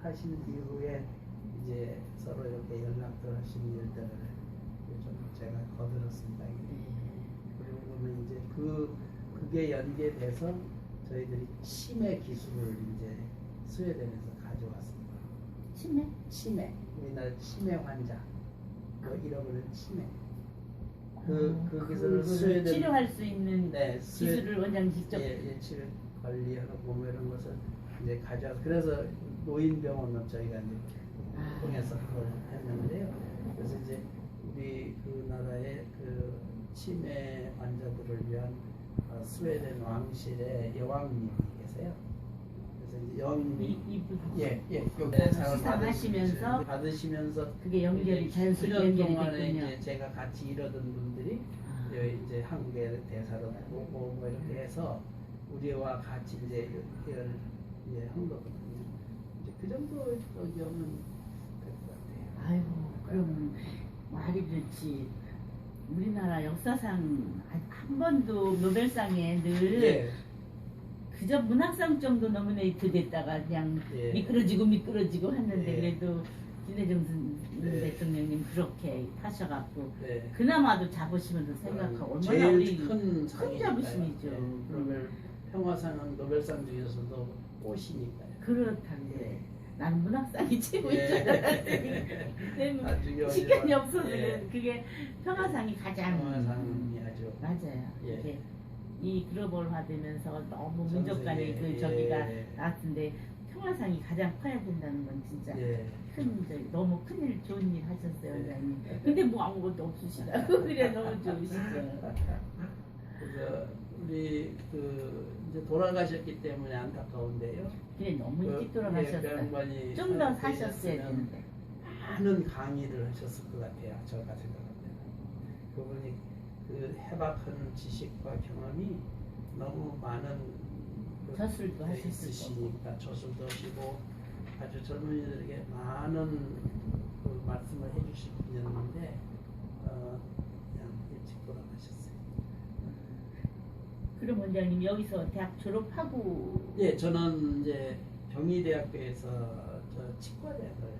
하신 이후에 이제 서로 이렇게 연락도 하신 일들을 좀 제가 거들었습니다. 그리고 보면 이제 그게 연계돼서 저희들이 치매 기술을 이제 스웨덴에서 가져왔습니다. 치매. 우리나라 치매 환자. 잃어버린 치매. 그 기술을 스웨덴 치료할 수 있는 네, 기술을 원장님 직접 치료 관리하고 뭐 이런 것을 이제 가져와서 그래서 노인병원을 저희가 이제 통해서 그걸 했는데요. 그래서 이제 우리 그 나라의 그 치매 환자들을 위한 스웨덴 왕실의 여왕님이 계세요. 그래서 이제 여왕님이 여기 수상하시면서 받으시면서 그게 연결이 자연스럽게 수년 연결이 동안에 됐군요. 이제 제가 같이 일하던 분들이 여기 이제 한국에 대사로 오고 뭐 이렇게 해서 우리와 같이 이제 이런 한 거거든요. 이제 그 정도 적용은 될 것 같아요. 아이고, 그럼 말이 그렇지. 우리나라 역사상 한 번도 노벨상에 늘 그저 문학상 정도 노미네이트 됐다가 그냥 미끄러지고 했는데 그래도 김대중 대통령님 그렇게 하셔갖고 그나마도 자부심을 생각하고 얼마나 제일 우리 큰 자부심이죠. 노벨 평화상은 노벨상 중에서도 꽃이니까요. 그렇다는데 나는 문학상이 최고인 줄 알았는데 시간이 없어서 그게 평화상이 가장 평화상이 아주 맞아요. 이게 이 글로벌화되면서 너무 민족 간의 그 저기가 나왔는데 평화상이 가장 커야 된다는 건 진짜 너무 큰일 좋은 일 하셨어요, 원장님. 근데 뭐 아무것도 없으시다고 그래 너무 좋으시죠. 그래서 우리 이제 돌아가셨기 때문에 안타까운데요. 그래 너무 일찍 돌아가셨어요. 좀 더 사셨어야 되는데. 많은 강의를 하셨을 것 같아요. 제가 생각할 때는. 그분이 그 해박한 지식과 경험이 너무 많은 저술도 하셨을 있으시니까 저술도 하시고 아주 젊은이들에게 많은 그 말씀을 해주실 분이었는데 그냥 일찍 돌아가셨어요. 그럼 원장님 여기서 대학 졸업하고 저는 이제 경희대학교에서 치과대학을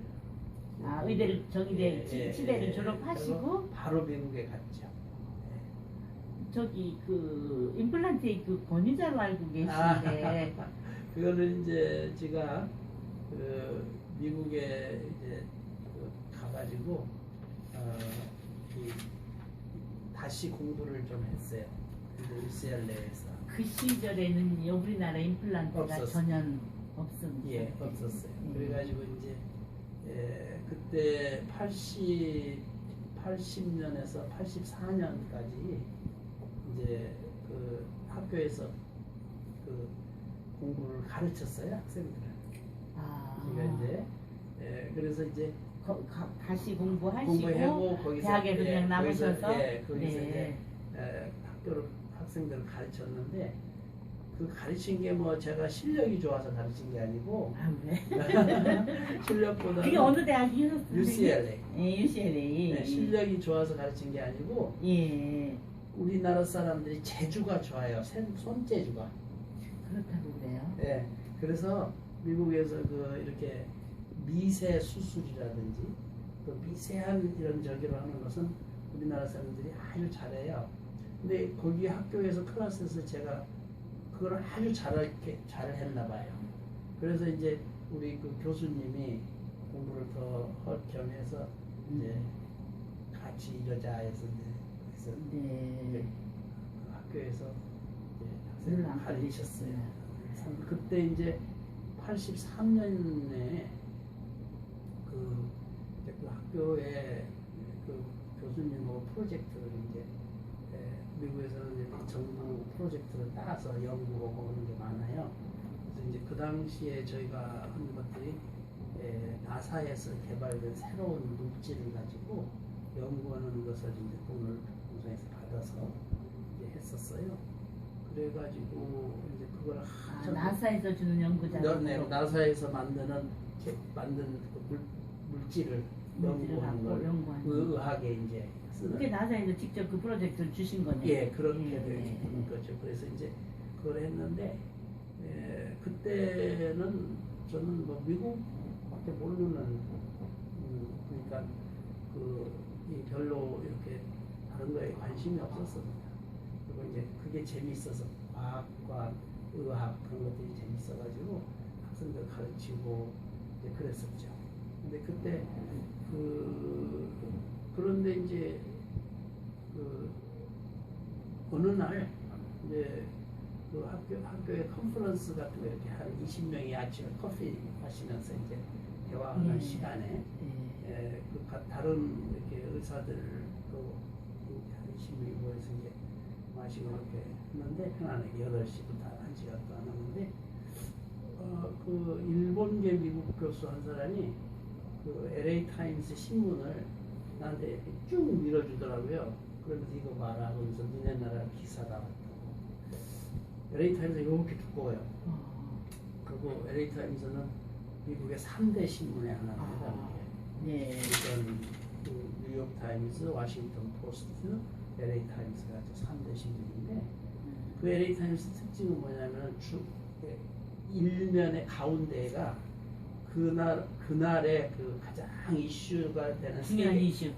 의대를 정의대 치대를 졸업하시고 바로 미국에 갔죠. 저기 그 임플란트의 그 권위자로 알고 계신데 그거는 이제 제가 미국에 이제 가가지고 다시 공부를 좀 했어요. UCLA에서. 그 시절에는 우리나라 임플란트가 전혀 없었는데. 없었어요. 그래가지고 이제 그때 80년에서 84년까지 이제 그 학교에서 그 공부를 가르쳤어요, 학생들을. 제가 이제 그래서 이제 다시 공부하시고 공부하고 거기서 대학에 그냥 남으셔서 거기서 이제 학생들을 가르쳤는데 그 가르친 게 뭐 제가 실력이 좋아서 가르친 게 아니고 실력보다 그게 어느 대학이었어요? UCLA. UCLA. 실력이 좋아서 가르친 게 아니고 우리나라 사람들이 재주가 좋아요. 손재주가. 그렇다고 그래요? 그래서 미국에서 이렇게 미세 수술이라든지 또 미세한 이런 저기로 하는 것은 우리나라 사람들이 아주 잘해요. 근데 거기 학교에서 클래스에서 제가 그걸 아주 잘했나 봐요. 그래서 이제 우리 그 교수님이 공부를 더 할 겸해서 이제 같이 일하자 해서 이제 그 학교에서 이제 학생을 가르쳤어요. 그때 이제 83년에 그 학교에 그 교수님하고 프로젝트를 이제 미국에서는 이제 정부 프로젝트를 따서 연구하고 오는 게 많아요. 그래서 이제 그 당시에 저희가 한 것들이 나사에서 개발된 새로운 물질을 가지고 연구하는 것을 이제 돈을 공사에서 받아서 이제 했었어요. 그래가지고 이제 그걸 나사에서 주는 연구자로 나사에서 만든 그 물질을 연구하는 걸 의학에 이제 쓰는. 그게 나사에서 직접 그 프로젝트를 주신 거네요. 그렇게 된 거죠. 그래서 이제 그걸 했는데 그때는 저는 뭐 미국 학교밖에 모르는 그러니까 이 별로 이렇게 다른 거에 관심이 없었습니다. 그리고 이제 그게 재미있어서 과학과 의학 그런 것들이 재밌어가지고 학생들 가르치고 이제 그랬었죠. 근데 그때 그런데 이제 어느 날 이제 그 학교에 컨퍼런스 같은 거 이렇게 한 20명이 아침에 커피 마시면서 이제 대화하는 시간에 다른 이렇게 의사들도 한 20명이 모여서 이제 마시고 이렇게 했는데 편안하게 8시부터 1시간도 안 하는데 그 일본계 미국 교수 한 사람이 그 LA 타임스 신문을 나한테 쭉 밀어주더라고요. 그러면서 이거 봐라 그러면서 니네 나라 기사다. LA 타임스 이렇게 두꺼워요. 그리고 LA 타임스는 미국의 3대 신문의 하나입니다. 네. 일단 그 뉴욕 타임스, 워싱턴 포스트, LA 타임스가 3대 신문인데 그 LA 타임스 특징은 뭐냐면 일면의 가운데가 그날의 그 가장 이슈가 되는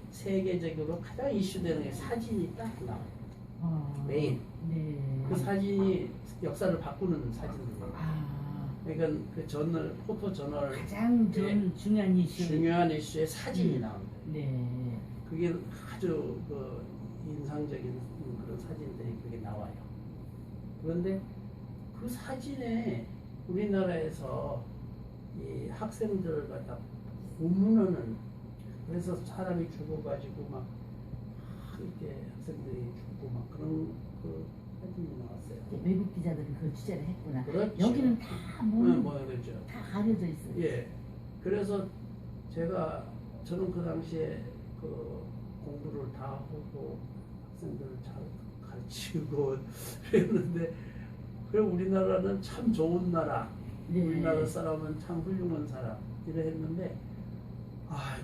세계적으로 가장 이슈되는 게 사진이 딱 나와요. 매일. 네. 그 사진이 역사를 바꾸는 사진이에요. 그러니까 그 포토 저널 가장 중요한 이슈의 사진이 나옵니다. 네. 그게 아주 인상적인 그런 사진들이 그게 나와요. 그런데 그 사진에 우리나라에서 이 학생들을 갖다 고문하는 그래서 사람이 죽어가지고 막 이렇게 학생들이 죽고 막 그런 그 사진이 나왔어요. 외국 기자들이 그 취재를 했구나. 그렇죠. 여기는 다 그렇죠. 다 가려져 있어요. 예. 그래서 저는 그 당시에 그 공부를 다 하고 학생들을 잘 가르치고 그랬는데 그럼 우리나라는 참 좋은 나라. 네. 우리나라 사람은 참 훌륭한 사람 이래 했는데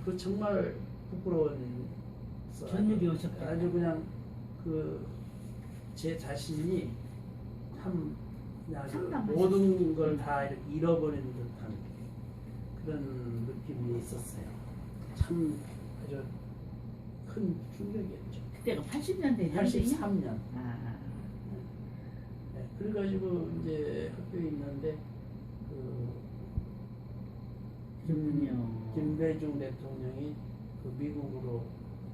그 정말 부끄러운 전율이 오셨겠다. 아주 그냥 제 자신이 참 모든 걸 다 이렇게 잃어버린 듯한 그런 느낌이 있었어요. 참 아주 큰 충격이었죠. 그때가 80년대 83년. 네, 그래가지고 이제 학교에 있는데 김대중 대통령이 미국으로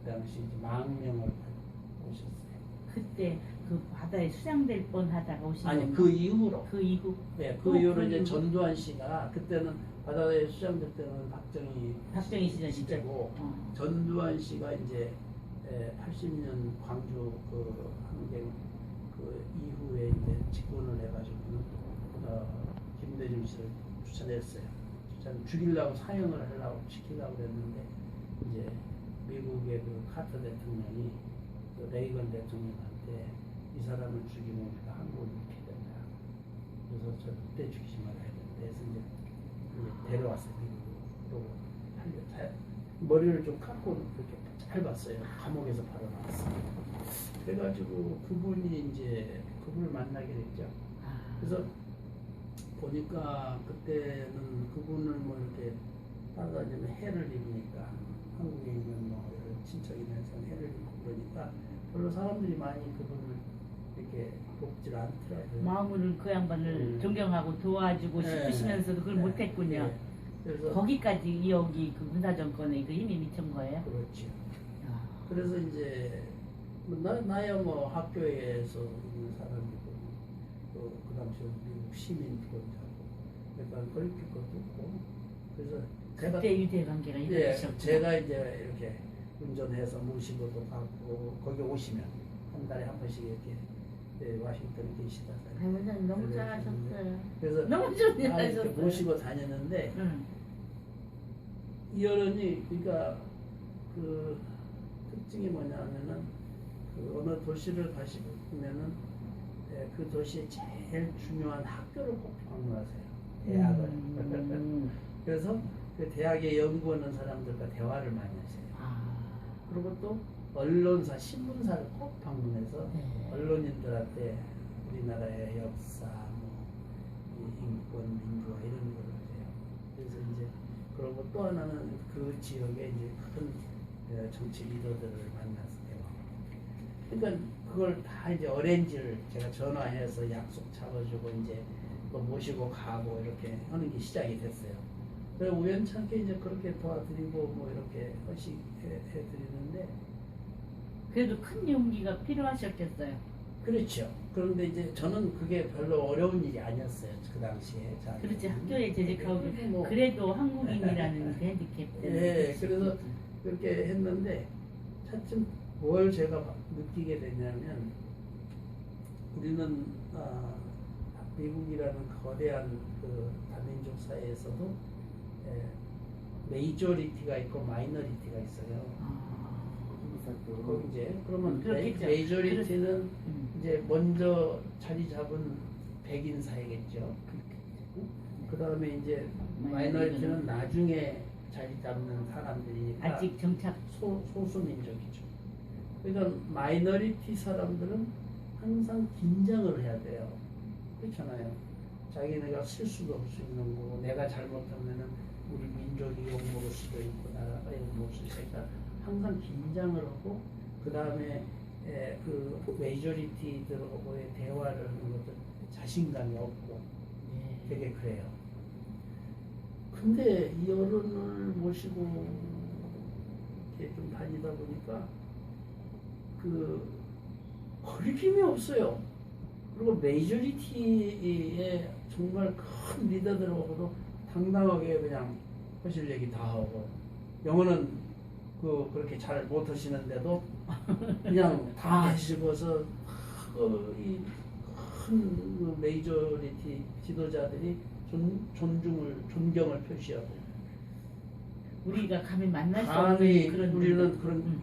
그 당시 망명을 오셨어요. 그때 그 바다에 수장될 뻔하다가 오신 아니 건가? 그 이후로. 그 이후. 네, 그 이후로 이제 전두환 씨가 그때는 바다에 수장될 때는 박정희 시절이고 전두환 씨가 이제 80년 광주 항쟁 이후에 이제 집권을 해가지고는 김대중 씨를 추천했어요. 죽이려고 사형을 시키려고 그랬는데 이제 미국의 카터 대통령이 레이건 대통령한테 이 사람을 죽이면 우리가 한국을 잃게 된다. 그래서 절대 죽이지 말아야 된다. 그래서 이제 데려왔어요. 미국으로 머리를 좀 깎고 이렇게 짧았어요. 감옥에서 바로 나왔어요. 그래가지고 그분을 만나게 됐죠. 그래서 보니까 그때는 그분을 이렇게 따라다니면 해를 입으니까 한국에 있는 친척이나 해를 입고 그러니까 별로 사람들이 많이 그분을 이렇게 돕질 않더라고요. 마음으로는 그 양반을 존경하고 도와주고 싶으시면서도 그걸 못했군요. 그래서 거기까지 여기 그 군사정권의 그 힘이 미친 거예요? 그렇죠. 그래서 이제 나야 학교에서 있는 사람이고 그 당시 미국 시민 피곤자고 그러니까 걸릴 것도 없고 그래서 그때 유대 관계가 이루어졌죠. 제가 이제 이렇게 운전해서 모시고도 가고 거기 오시면 한 달에 한 번씩 이렇게 워싱턴에 계시다. 너무 잘하셨어요. 그래서 너무 좀 잘하셨어요. 모시고 다녔는데 이 어른이 그러니까 그 특징이 뭐냐면은 어느 도시를 가시면은 그 도시의 제일 중요한 학교를 꼭 방문하세요. 대학을. 그래서 그 대학에 연구하는 사람들과 대화를 많이 하세요. 그리고 또 언론사, 신문사를 꼭 방문해서 언론인들한테 우리나라의 역사, 인권, 민주화 이런 걸 하세요. 그래서 이제 그리고 또 하나는 그 지역에 이제 큰 정치 리더들을 만나서 대화. 그러니까 그걸 다 이제 어렌지를 제가 전화해서 약속 잡아주고 이제 또 모시고 가고 이렇게 하는 게 시작이 됐어요. 그래서 우연찮게 이제 그렇게 도와드리고 뭐 이렇게 해드리는데 그래도 큰 용기가 필요하셨겠어요. 그렇죠. 그런데 이제 저는 그게 별로 어려운 일이 아니었어요. 그 당시에. 그렇지. 학교에 재직하고 뭐, 그래도 한국인이라는 그 핸디캡 때문에. 예, 그래서 그렇게 했는데 차츰 뭘 제가 느끼게 되냐면 우리는 미국이라는 거대한 그 다민족 사회에서도 메이저리티가 있고 마이너리티가 있어요. 거기 이제 그러면 그렇겠죠. 메이저리티는 이제 먼저 자리 잡은 백인 사회겠죠. 그 다음에 이제 마이너리티는 나중에 자리 잡는 사람들이니까 아직 정착. 소수민족이죠. 그러니까 마이너리티 사람들은 항상 긴장을 해야 돼요. 그렇잖아요. 자기네가 실수도 할 수 있는 거고 내가 잘못하면은 우리 민족이 욕먹을 수도 있고 나라가 욕먹을 수 있으니까 항상 긴장을 하고 그 다음에 그 메이저리티들하고의 대화를 하는 것도 자신감이 없고 되게 그래요. 근데 이 어른을 모시고 이렇게 좀 다니다 보니까 그 거리낌이 없어요. 그리고 메이저리티의 정말 큰 리더들하고도 당당하게 그냥 하실 얘기 다 하고 영어는 그렇게 잘 못하시는데도 그냥 다 하시고서 이큰 메이저리티 지도자들이 존경을 표시하고 우리가 감히 만날 수 감히 없는 그런 우리는 그런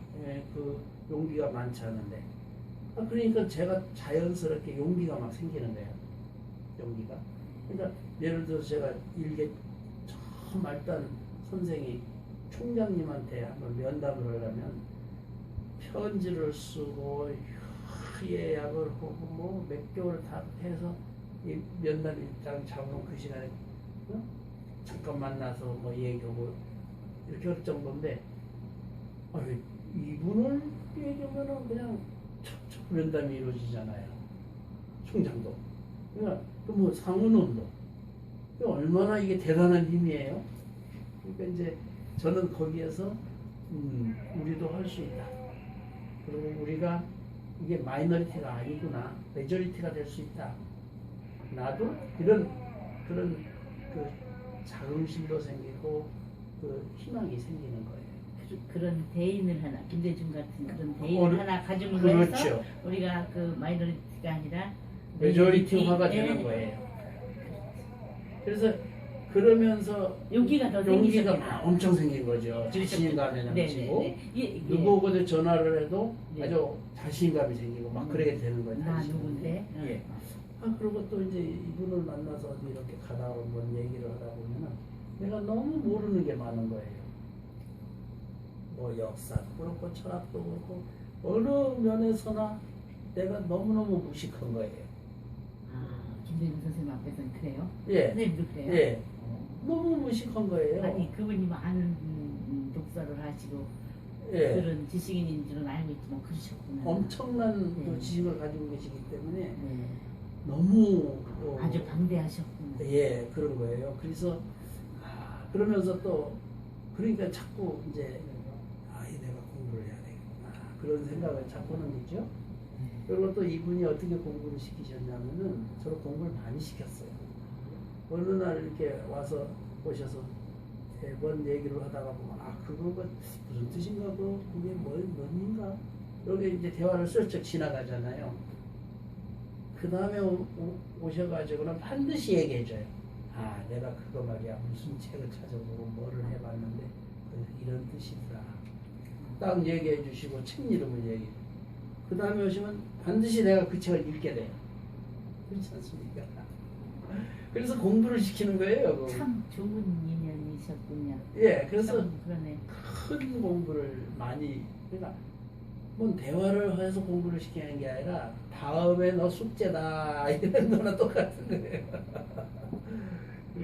그 용기가 많지 않은데 그러니까 제가 자연스럽게 용기가 막 생기는 거예요. 용기가. 그러니까 예를 들어서 제가 일개 처음 알던 선생이 총장님한테 한번 면담을 하려면 편지를 쓰고 예약을 하고 뭐 몇 개월 다 해서 이 면담 일정 잡으면 그 시간에 잠깐 만나서 뭐 얘기하고 이렇게 할 정도인데 이분을 얘기하면은 그냥 척척 면담이 이루어지잖아요. 총장도. 그러니까 뭐 상원원도 얼마나 이게 대단한 힘이에요. 그러니까 이제 저는 거기에서 우리도 할 수 있다. 그리고 우리가 이게 마이너리티가 아니구나, 메저리티가 될 수 있다. 나도 이런 그런 그 자긍심도 생기고 그 희망이 생기는 거예요. 그런 대인을 하나, 김대중 같은 그런 대인 을 하나 가지고 그렇죠. 해서 우리가 그 마이너리티가 아니라 메저리티화가 되는 거예요. 그래서 그러면서 용기가 더 용기가 생기셨구나. 엄청 생긴 거죠. 자신감이 넘치고 예. 누구에게 전화를 해도 네. 아주 자신감이 생기고 막 그러게 되는 거죠. 나 누군데? 예. 그리고 또 이제 이분을 만나서 어디 이렇게 가다 보면 얘기를 하다 보면은 내가 너무 모르는 게 많은 거예요. 뭐 역사도 그렇고 철학도 그렇고 어느 면에서나 내가 너무너무 무식한 거예요. 김대중 선생님 앞에서는 그래요? 예. 선생님도 그래요? 예. 너무 무식한 거예요. 아니 그분이 많은 독서를 하시고 예. 그런 지식인인 줄은 알고 있지만 그러셨구나. 엄청난 네. 그 지식을 가지고 계시기 때문에 네. 너무 아주 방대하셨구나. 예, 그런 거예요. 그래서 그러면서 또 그러니까 자꾸 이제 내가 공부를 해야 되겠구나 그런 생각을 자꾸 하는 거죠. 그리고 또 이분이 어떻게 공부를 시키셨냐면은 저를 공부를 많이 시켰어요. 어느 날 이렇게 와서 오셔서 매번 얘기를 하다가 보면 그거가 무슨 뜻인가 그게 뭔가 여기 이제 대화를 슬쩍 지나가잖아요. 그 다음에 오셔가지고는 반드시 얘기해줘요. 내가 그거 말이야 무슨 책을 찾아보고 뭐를 해봤는데 이런 뜻이더라. 딱 얘기해 주시고 책 이름을 얘기해. 그 다음에 오시면 반드시 내가 그 책을 읽게 돼요. 그렇지 않습니까? 그래서 공부를 시키는 거예요. 그거. 참 좋은 인연이셨군요. 예, 그래서 그러네. 큰 공부를 많이 그러니까 뭐 대화를 해서 공부를 시키는 게 아니라 다음에 너 숙제다 이런 거나 똑같은 거예요.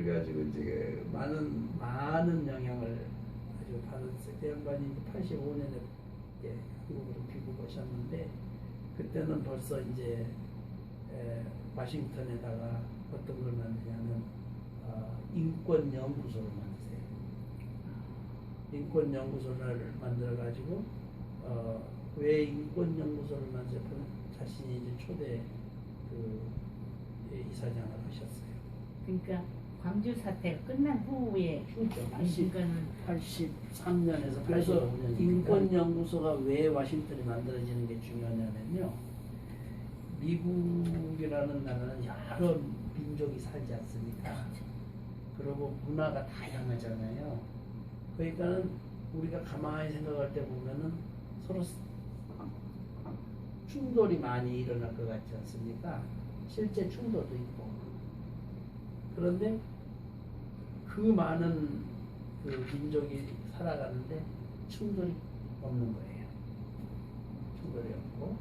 그래가지고 이제 많은 영향을 아주 받았어요. 그 양반이 85년에 한국으로 귀국하셨는데 그때는 벌써 이제 워싱턴에다가 어떤 걸 만드냐면 인권연구소를 만드세요. 인권연구소를 만들어가지고 왜 인권연구소를 만들었냐면 자신이 이제 초대 이사장을 하셨어요. 그러니까 광주 사태가 끝난 후에 그렇죠. 인권은 83년에서 그래서 85년이니까. 인권연구소가 왜 워싱턴에 만들어지는 게 중요하냐면요. 미국이라는 나라는 여러 민족이 살지 않습니까? 그리고 문화가 다양하잖아요. 그러니까는 우리가 가만히 생각할 때 보면은 서로 충돌이 많이 일어날 것 같지 않습니까? 실제 충돌도 있고. 그런데 그 많은 민족이 살아가는데 충돌이 없는 거예요. 충돌이 없고.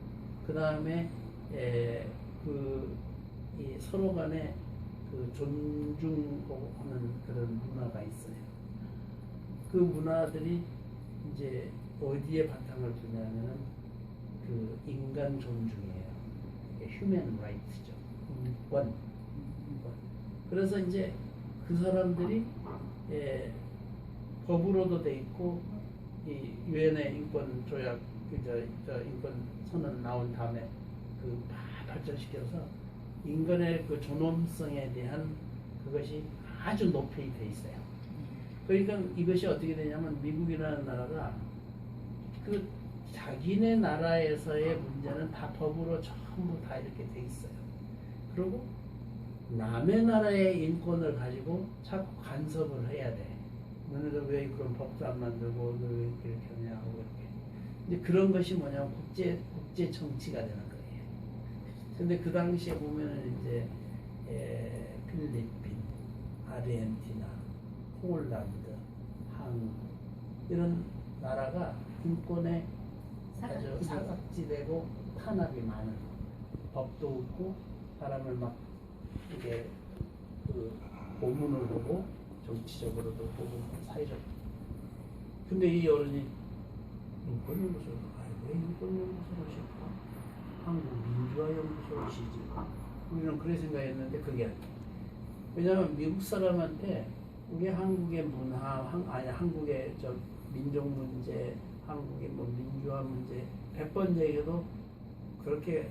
그 다음에 서로 간에 존중하는 그런 문화가 있어요. 그 문화들이 이제 어디에 바탕을 두냐면은 인간 존중이에요. 휴먼 라이트죠. 인권. 그래서 이제 그 사람들이 법으로도 돼 있고 이 유엔의 인권 조약 인권 선언 나온 다음에 다 발전시켜서 인간의 존엄성에 대한 그것이 아주 높이 돼 있어요. 그러니까 이것이 어떻게 되냐면 미국이라는 나라가 자기네 나라에서의 문제는 다 법으로 전부 다 이렇게 돼 있어요. 그리고 남의 나라의 인권을 가지고 자꾸 간섭을 해야 돼. 너네들 왜 그런 법도 안 만들고 너 왜 이렇게 하냐 하고 이렇게. 근데 그런 것이 뭐냐면 국제 정치가 되는 거예요. 근데 그 당시에 보면은 이제 필리핀, 아르헨티나, 폴란드, 한국 이런 나라가 인권에 아주 사각지대고 탄압이 많은 법도 없고 사람을 막 이게 고문을 하고 정치적으로도 보고 사회적. 근데 이 어른이 인권연구소를 왜 인권연구소를 짓고 한국민주화연구소를 지지? 우리는 그래 생각했는데 그게 아니에요. 왜냐하면 미국 사람한테 우리 한국의 문화, 한국의 민족 문제, 한국의 민주화 문제 100번 얘기해도 그렇게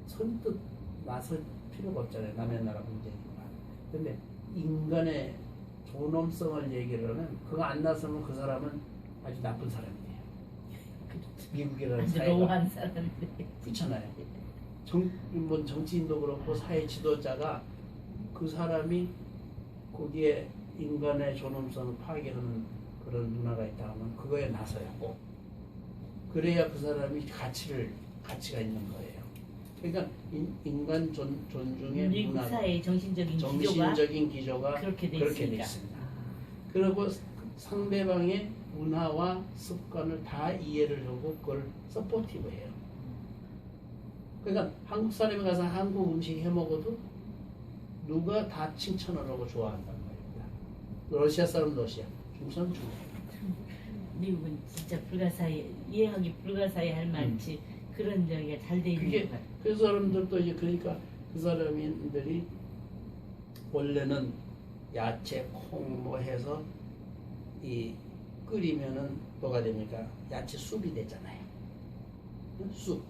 선뜻 나설 필요가 없잖아요. 남의 나라 문제니까. 근데 인간의 존엄성을 얘기를 하면 그거 안 나서면 그 사람은 아주 나쁜 사람이에요. 미국이라는 사회가 로한 사람들 그렇잖아요. 정치인도 그렇고 사회 지도자가 그 사람이 거기에 인간의 존엄성을 파괴하는 그런 문화가 있다 하면 그거에 나서야 하고 그래야 그 사람이 가치가 있는 거예요. 그러니까 인간 존중의 미국 문화가 사회의 정신적인 기조가 그렇게 돼 있습니다. 그리고 상대방의 문화와 습관을 다 이해를 하고 그걸 서포티브해요. 그러니까 한국 사람이 가서 한국 음식 해 먹어도 누가 다 칭찬을 하고 좋아한단 말입니다. 러시아 사람 러시아, 중국 사람 중국. 미국은 진짜 이해하기 불가사의할 만치 그런 저기가 잘 돼 있는 것 같아요. 그 사람들도 이제 그러니까 그 사람들이 원래는 야채, 콩 뭐 해서 끓이면은 뭐가 됩니까? 야채 숲이 되잖아요. 숲.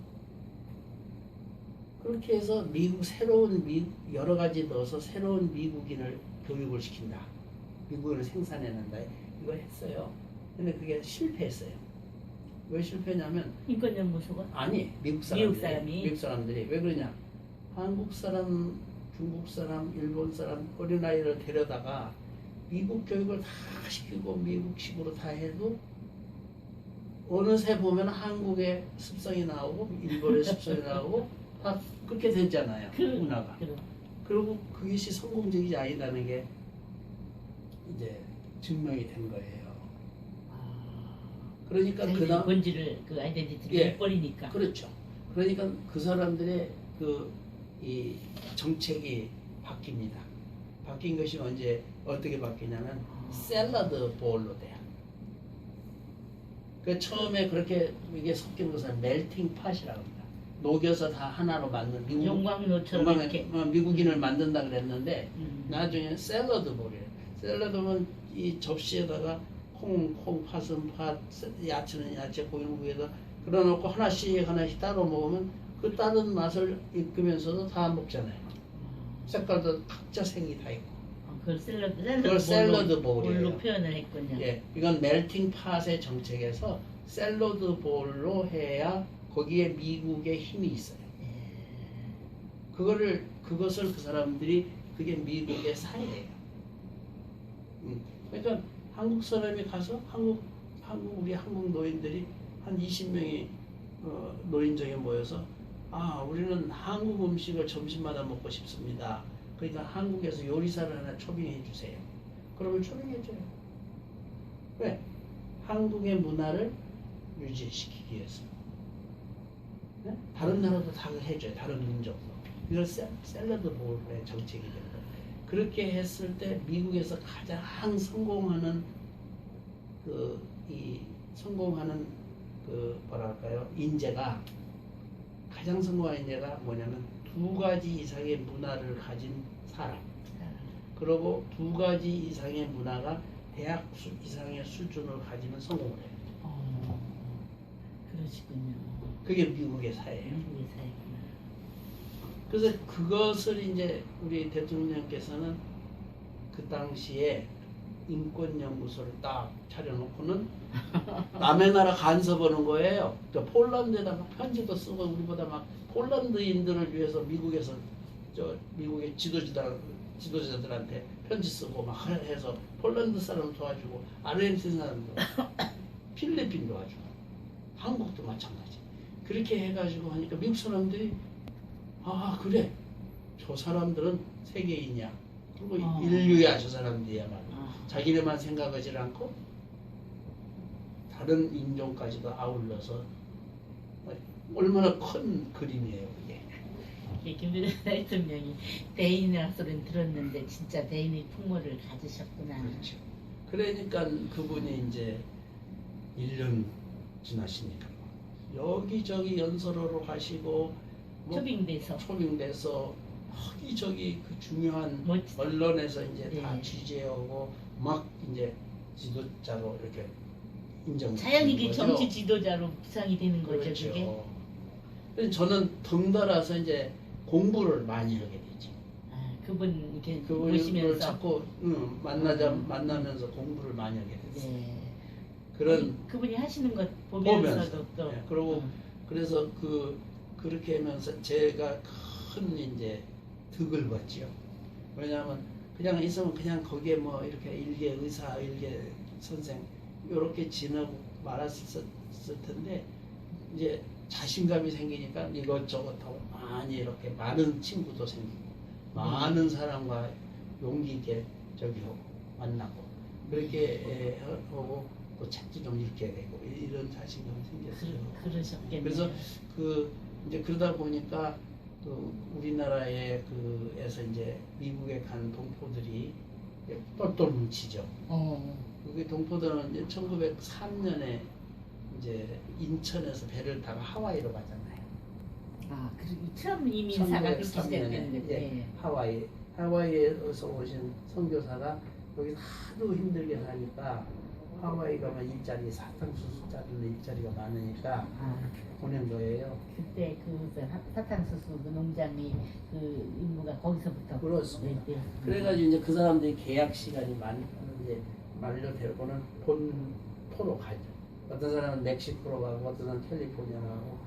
그렇게 해서 여러 가지 넣어서 새로운 미국인을 교육을 시킨다. 미국인을 생산해낸다. 이거 했어요. 근데 그게 실패했어요. 왜 실패냐면 인권연구소가? 아니 미국 사람들이 왜 그러냐? 한국 사람, 중국 사람, 일본 사람 어린아이를 데려다가 미국 교육을 다 시키고 미국식으로 다 해도 어느새 보면 한국의 습성이 나오고 일본의 습성이 나오고 다 그렇게 됐잖아요. 문화가. 그리고 그것이 성공적이지 아니라는 게 이제 증명이 된 거예요. 그러니까 그다음 본질을 아이덴티티를 잃어버리니까. 그렇죠. 그러니까 그 사람들의 이 정책이 바뀝니다. 바뀐 것이 언제 어떻게 바뀌냐면 샐러드 볼로 돼요. 그 처음에 그렇게 이게 섞이는 것은 멜팅 팟이라고 합니다. 녹여서 다 하나로 만든 용광로처럼 이렇게 미국인을 만든다 그랬는데 나중에 샐러드 볼이에요. 샐러드는 이 접시에다가 콩, 팥은 팥, 야채는 야채, 고기는 고기에다 그려놓고 하나씩 따로 먹으면 그 다른 맛을 입으면서도 다 먹잖아요. 색깔도 각자 색이 다 있고. 그걸 샐러드 볼이에요. 볼로 표현을 했군요. 예, 이건 멜팅 팟의 정책에서 샐러드 볼로 해야 거기에 미국의 힘이 있어요. 그것을 그 사람들이 그게 미국의 사회예요. 그러니까 한국 사람이 가서 우리 한국 노인들이 한 20명이 노인정에 모여서 우리는 한국 음식을 점심마다 먹고 싶습니다. 그러니까 한국에서 요리사를 하나 초빙해 주세요. 그러면 초빙해 줘요. 왜? 한국의 문화를 유지시키기 위해서. 네? 다른 나라도 다 해줘요. 다른 민족도. 이걸 샐러드 볼의 정책이 되는 거예요. 그렇게 했을 때 미국에서 가장 성공하는 인재가 가장 성공한 인재가 뭐냐면 2가지 이상의 문화를 가진 사람. 그리고 2가지 이상의 문화가 대학 이상의 수준을 가지면 성공을 해요. 그러시군요. 그게 미국의 사회예요. 미국의 사회구나. 그래서 그것을 이제 우리 대통령께서는 그 당시에 인권연구소를 딱 차려놓고는 남의 나라 간섭하는 거예요. 그러니까 폴란드에다가 편지도 쓰고 우리보다 막 폴란드인들을 위해서 미국에서 미국의 지도자들한테 편지 쓰고 막 해서 폴란드 사람 도와주고 아르헨티나 사람도 필리핀 도와주고 한국도 마찬가지. 그렇게 해가지고 하니까 미국 사람들이 그래 저 사람들은 세계인이야. 그리고 인류야 저 사람들이야말로. 자기네만 생각하지 않고 다른 인종까지도 아울러서 얼마나 큰 그림이에요 이게. 김대중 대통령이 대인이라는 소리는 들었는데 진짜 대인의 풍모를 가지셨구나. 그렇죠. 그러니까 그분이 이제 1년 지나시니까 여기저기 연설하러 가시고 초빙돼서 여기저기 그 중요한 언론에서 이제 다 취재하고 막 이제 지도자로 이렇게 인정. 자연히 정치 지도자로 부상이 되는 거죠. 그렇죠. 그게. 그래서 저는 덩달아서 이제 공부를 많이 하게 되죠. 그분 이렇게 그분을 보시면서 자꾸 만나면서 공부를 많이 하게 됐어요. 네. 그런 그분이 하시는 것 보면서도 또. 네. 그리고 그래서 그렇게 하면서 제가 큰 이제 득을 봤죠. 왜냐하면 그냥 있으면 그냥 거기에 뭐 이렇게 일개 의사, 일개 선생 이렇게 지내고 말았을 텐데 이제 자신감이 생기니까 이것저것 하고 많이 이렇게 많은 친구도 생기고 많은 사람과 용기 있게 만나고 그렇게 하고 또 책도 좀 읽게 되고 이런 자신감이 생겼어요. 그러셨겠네요. 그래서 이제 그러다 보니까 우리나라에 에서 이제 미국에 간 동포들이 똘똘 뭉치죠. 그게 동포들은 이제 1903년에 이제 인천에서 배를 타고 하와이로 가잖아요. 그리고 처음 이민사가 그렇게 시작됐는데. 예, 하와이에서 오신 선교사가 여기 하도 힘들게 사니까 하와이 가면 일자리 사탕수수 자르는 일자리가 많으니까 보낸 거예요. 그때 사탕수수 그 농장이 그 인구가 거기서부터. 그렇습니다. 그래가지고 이제 그 사람들이 계약 시간이 이제 만료되고는 본토로 가죠. 어떤 사람은 멕시코로 가고 어떤 사람은 캘리포니아 가고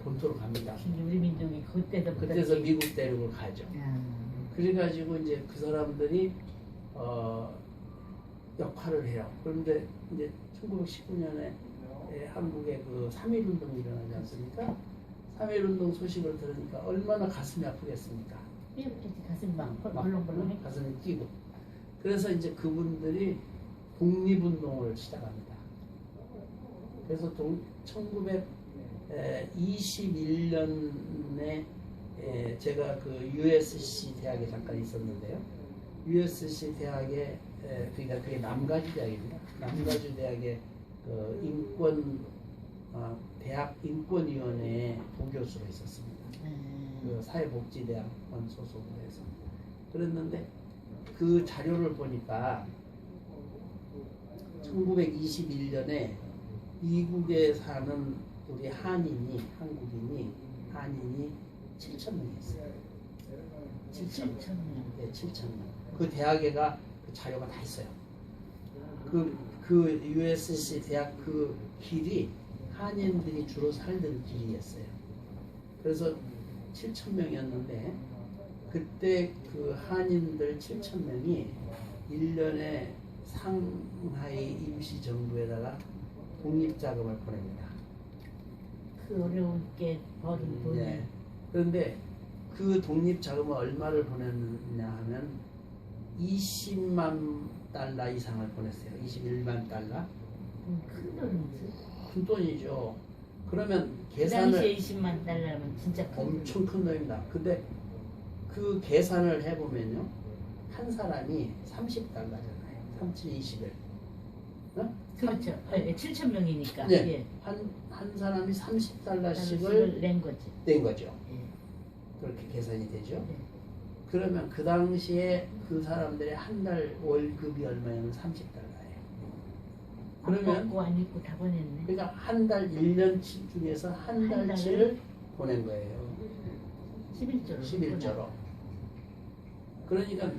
본토로 갑니다. 우리 민족이 그때서 미국 대륙을 가죠. 그래가지고 이제 그 사람들이 역할을 해요. 그런데 이제 1919년에 한국에 그 3.1운동이 일어나지 않습니까? 3.1운동 소식을 들으니까 얼마나 가슴이 아프겠습니까? 가슴이 막 벌렁벌렁해. 가슴이 뛰고. 그래서 이제 그분들이 독립운동을 시작합니다. 그래서 1921년에 제가 그 USC 대학에 잠깐 있었는데요. USC 대학의 그러니까 그게 남가주 대학입니다. 남가주 대학의 그 대학 인권위원회 부교수로 있었습니다. 그 사회복지대학원 소속으로 해서 그랬는데 그 자료를 보니까 1921년에 미국에 사는 우리 한인이 7,000명이 있어요. 7,000명. 네, 7,000명. 그 대학에가 그 자료가 다 있어요. 그 USC 대학 그 길이 한인들이 주로 살던 길이었어요. 그래서 7,000명이었는데 그때 그 한인들 7,000명이 1년에 상하이 임시정부에다가 독립자금을 보냅니다. 그 어려운게 버린 돈을. 네. 그런데 그 독립자금을 얼마를 보냈느냐 하면 20만 달러 이상을 보냈어요. 21만 달러. 큰 돈이지. 큰 돈이죠. 그러면 그 계산을 당시에 20만 달러면 진짜 큰 엄청 큰 돈입니다. 근데 그 계산을 해보면요. 한 사람이 30달러잖아요. 3,021. 어? 그렇죠. 7,000명이니까. 네. 예. 한 사람이 30달러씩을 달러씩을 낸 거지. 낸 거죠. 예. 그렇게 계산이 되죠. 네. 그러면 그 당시에 그 사람들의 한 달 월급이 얼마냐면 30달러예요. 안 그러면 먹고 안 입고 다 보냈네. 그러니까 한 달 1년치 중에서 한 한 달치를 보낸 거예요. 11조로. 11조로. 그러니까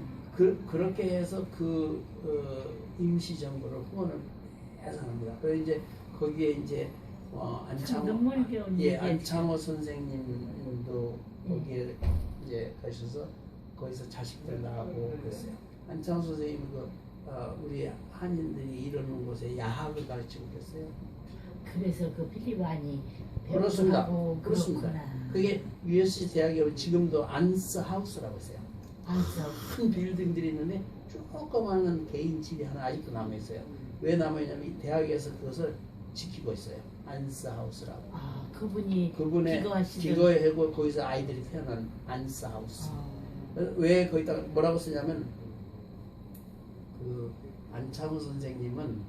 그렇게 해서 임시정부를 후원을 해서 합니다. 그리고 이제 거기에 이제 참 눈물겨운 예, 얘기야. 안창호 선생님도 거기에 이제 가셔서 거기서 자식들 낳고 그랬어요. 안창호 선생님이 우리 한인들이 이러는 곳에 야학을 가르치고 그랬어요. 그래서 그 필리반이 그렇습니다. 배우고 그렇습니다. 그렇구나. 그게 USC 대학에 지금도 안스 하우스라고 있어요. 알았어. 큰 빌딩들이 있는데 조그마한 개인 집이 하나 아직도 남아 있어요. 왜 남아 있냐면 이 대학에서 그것을 지키고 있어요. 안스 하우스라고. 아, 그분의 기거하고 거기서 아이들이 태어난 안스 하우스. 왜 거기다가 뭐라고 쓰냐면 그 안창호 선생님은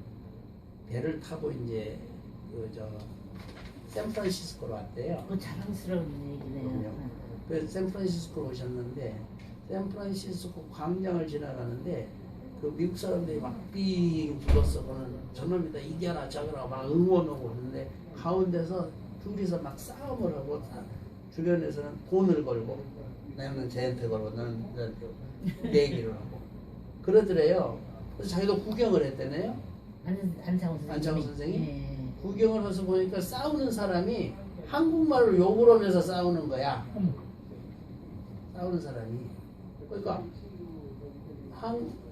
배를 타고 이제 샌프란시스코로 왔대요. 그 자랑스러운 얘기네요. 그럼요. 그래서 샌프란시스코로 오셨는데 샌프란시스코 광장을 지나가는데 그 미국 사람들이 막빙 둘러서고는 저놈이다 이겨라 저거라 막 응원하고 그러는데 가운데서 둘이서 막 싸움을 하고 주변에서는 돈을 걸고 나는 쟤한테 걸고 나는 너한테 내기를 하고 그러더래요. 그래서 자기도 구경을 했대네요. 안창호 선생이 예. 구경을 해서 보니까 싸우는 사람이 한국말로 욕을 하면서 싸우는 거야. 싸우는 사람이 그러니까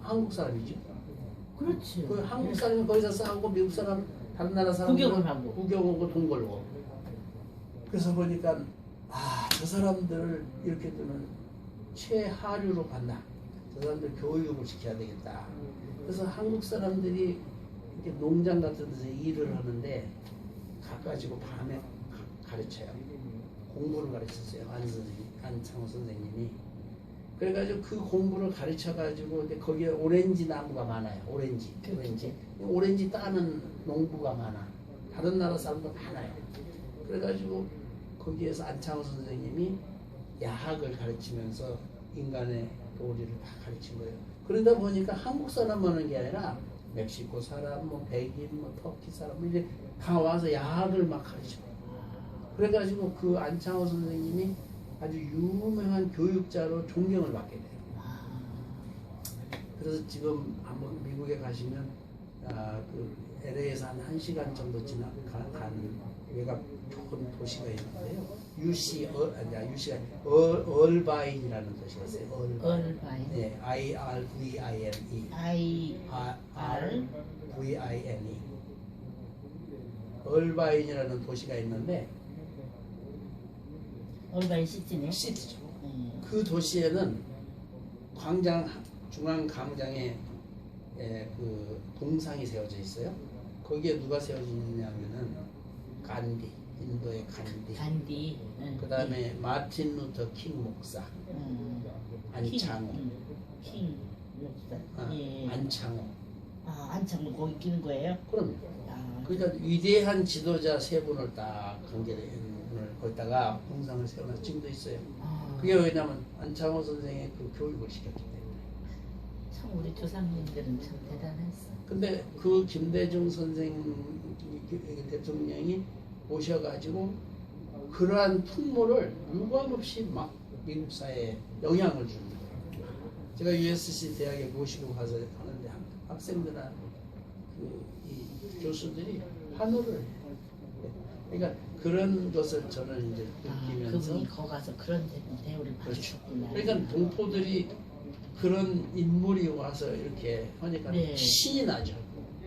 한국 사람이죠. 그렇지. 그 한국 사람이 거기서 싸우고 미국 사람 다른 나라 사람 구경을 하고 구경하고 돈 걸고 그래서 보니까 저 사람들을 이렇게 두는 최하류로 봤나. 저 사람들 교육을 시켜야 되겠다. 그래서 한국 사람들이 이렇게 농장 같은 데서 일을 하는데 가가지고 밤에 가르쳐요. 공부를 가르쳤어요. 안창호 선생님이. 그래가지고 그 공부를 가르쳐가지고 거기에 오렌지 나무가 많아요. 오렌지 따는 농부가 많아. 다른 나라 사람도 많아요. 그래가지고 거기에서 안창호 선생님이 야학을 가르치면서 인간의 도리를 다 가르친 거예요. 그러다 보니까 한국 사람만 하는 게 아니라 멕시코 사람, 백인, 터키 사람 이제 다 와서 야학을 막 가르쳐. 그래가지고 그 안창호 선생님이 아주 유명한 교육자로 존경을 받게 돼요. 그래서 지금 한번 미국에 가시면 그 LA에서 한 1시간 정도 가는 외곽 큰 도시가 있는데요. 얼바인이라는 도시가 있어요. 얼바인. 네, IRVINE. IRVINE. 얼바인이라는 도시가 있는데 얼바인 시티네. 시티죠. 그 도시에는 중앙 광장에 그 동상이 세워져 있어요. 거기에 누가 세워지냐면은 간디, 인도의 간디. 그 다음에 마틴 루터 킹 목사, 안창호. 알려주세요. 아, 예. 안창호. 아, 안창호 거기 끼는 거예요? 그럼 아, 그러니까 위대한 지도자 세 분을 딱 관계를 거기다가 동상을 세워놓은 증도 있어요. 아, 그게 왜냐면 안창호 선생의 그 교육을 시켰기 때문에. 참 우리 조상님들은 참 대단했어. 근데 그 김대중 선생 대통령이 오셔가지고 그러한 풍모를 유감없이 막 미국 사회에 영향을 줍니다. 제가 USC 대학에 모시고 가서 하는데 학생들하고 이 교수들이 환호를 해요. 그러니까 그런 것을 저는 이제 느끼면서 그분이 거기 가서 그런 대우를 그렇죠. 받으셨구나. 그러니까 동포들이 그런 인물이 와서 이렇게 하니까 네. 신이 나죠.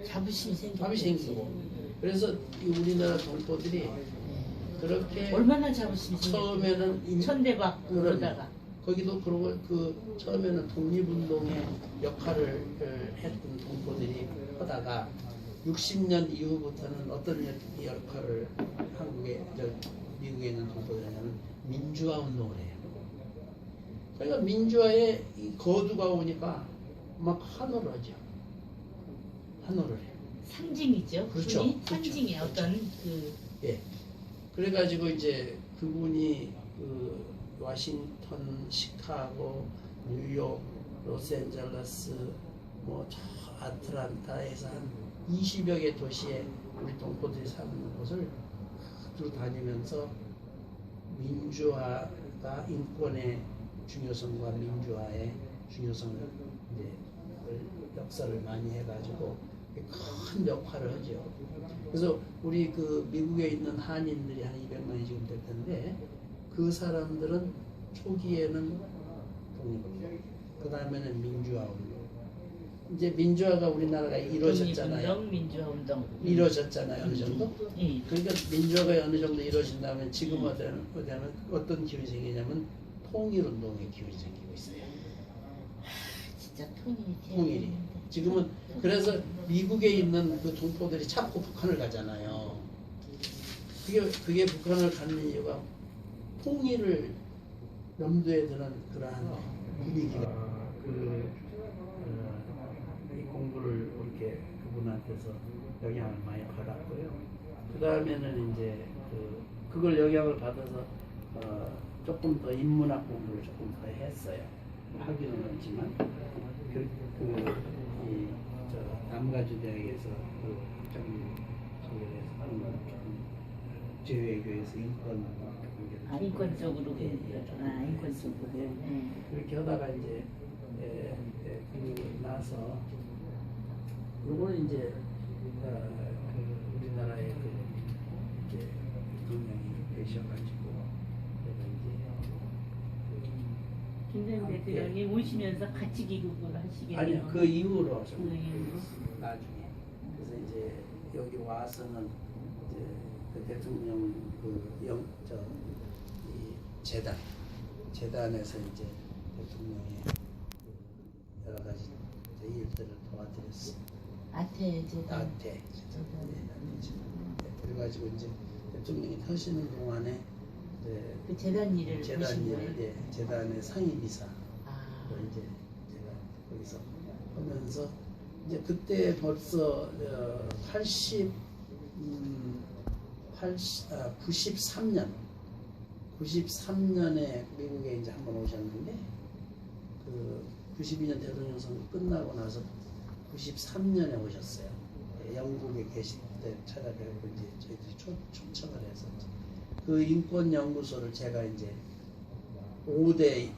자부심이 생기고. 자비 생기고. 그래서 이 우리나라 동포들이 네. 그렇게 얼마나 자부심이 생겼어요. 처음에는 천대받고 그럼. 그러다가. 거기도 그러고 그 처음에는 독립운동의 역할을 했던 동포들이 하다가 60년 이후부터는 어떤 역할을 미국에 있는 동포들이 하냐면 민주화 운동을 해요. 그러니까 민주화에 이 거두가 오니까 막 환호를 하죠. 환호를 해요. 상징이죠. 그렇죠. 그분이 그렇죠. 상징의 어떤 그 예. 그래가지고 이제 그분이 그 워싱턴, 시카고, 뉴욕, 로스앤젤레스, 뭐 저 아틀란타에서 한 20여 개 도시에 우리 동포들이 사는 곳을 두루 다니면서 민주화가 인권의 중요성과 민주화의 중요성을 이제 역사를 많이 해가지고 큰 역할을 하죠. 그래서 우리 그 미국에 있는 한인들이 한 200만이 지금 될 텐데 그 사람들은 초기에는 독립운동, 그 다음에는 민주화 운동. 이제 민주화가 우리나라가 이루어졌잖아요. 독립운동, 민주화 운동. 이루어졌잖아요, 어느 정도. 예. 그러니까 민주화가 어느 정도 이루어진다면 지금 어떤 기운이 생기냐면 통일운동의 기운이 생기고 있어요. 진짜 통일이 통일이. 지금은 그래서 미국에 있는 그 동포들이 자꾸 북한을 가잖아요. 그게 북한을 가는 이유가 통일을 염두에 두는 그러한 분위기가 이 공부를 이렇게 그분한테서 영향을 많이 받았고요. 그 다음에는 이제 그걸 영향을 받아서 조금 더 인문학 공부를 조금 더 했어요. 하기는 없지만 남가주 대학에서 저기에서 하는 건 조금 제외교에서 인권 인권 쪽으로 인권 쪽으로. 그렇게 하다가 이제 그리고 나서 요거는 이제 우리나라의 이제 대통령이 되셔가지고 김대중 대통령이 오시면서 같이 귀국을 하시게 아니 돼요. 그 이후로 그 이후로. 나중에 그래서 이제 여기 와서는 이제 그 대통령 재단에서 이제 대통령의 그 여러 가지 이제 일들을 도와드렸어. 아태 재단. 나한테 그래가지고 이제 대통령이 타시는 동안에 그 재단 일을 재단 보신 일을 거예요? 재단의 상임이사 아. 이제 제가 거기서 하면서 이제 그때 벌써 93년에 미국에 이제 한번 오셨는데 그 92년 대통령 선거 끝나고 나서 93년에 오셨어요. 영국에 계실 때 찾아뵈고 이제 저희들이 초청을 해서 그 인권연구소를 제가 이제 5대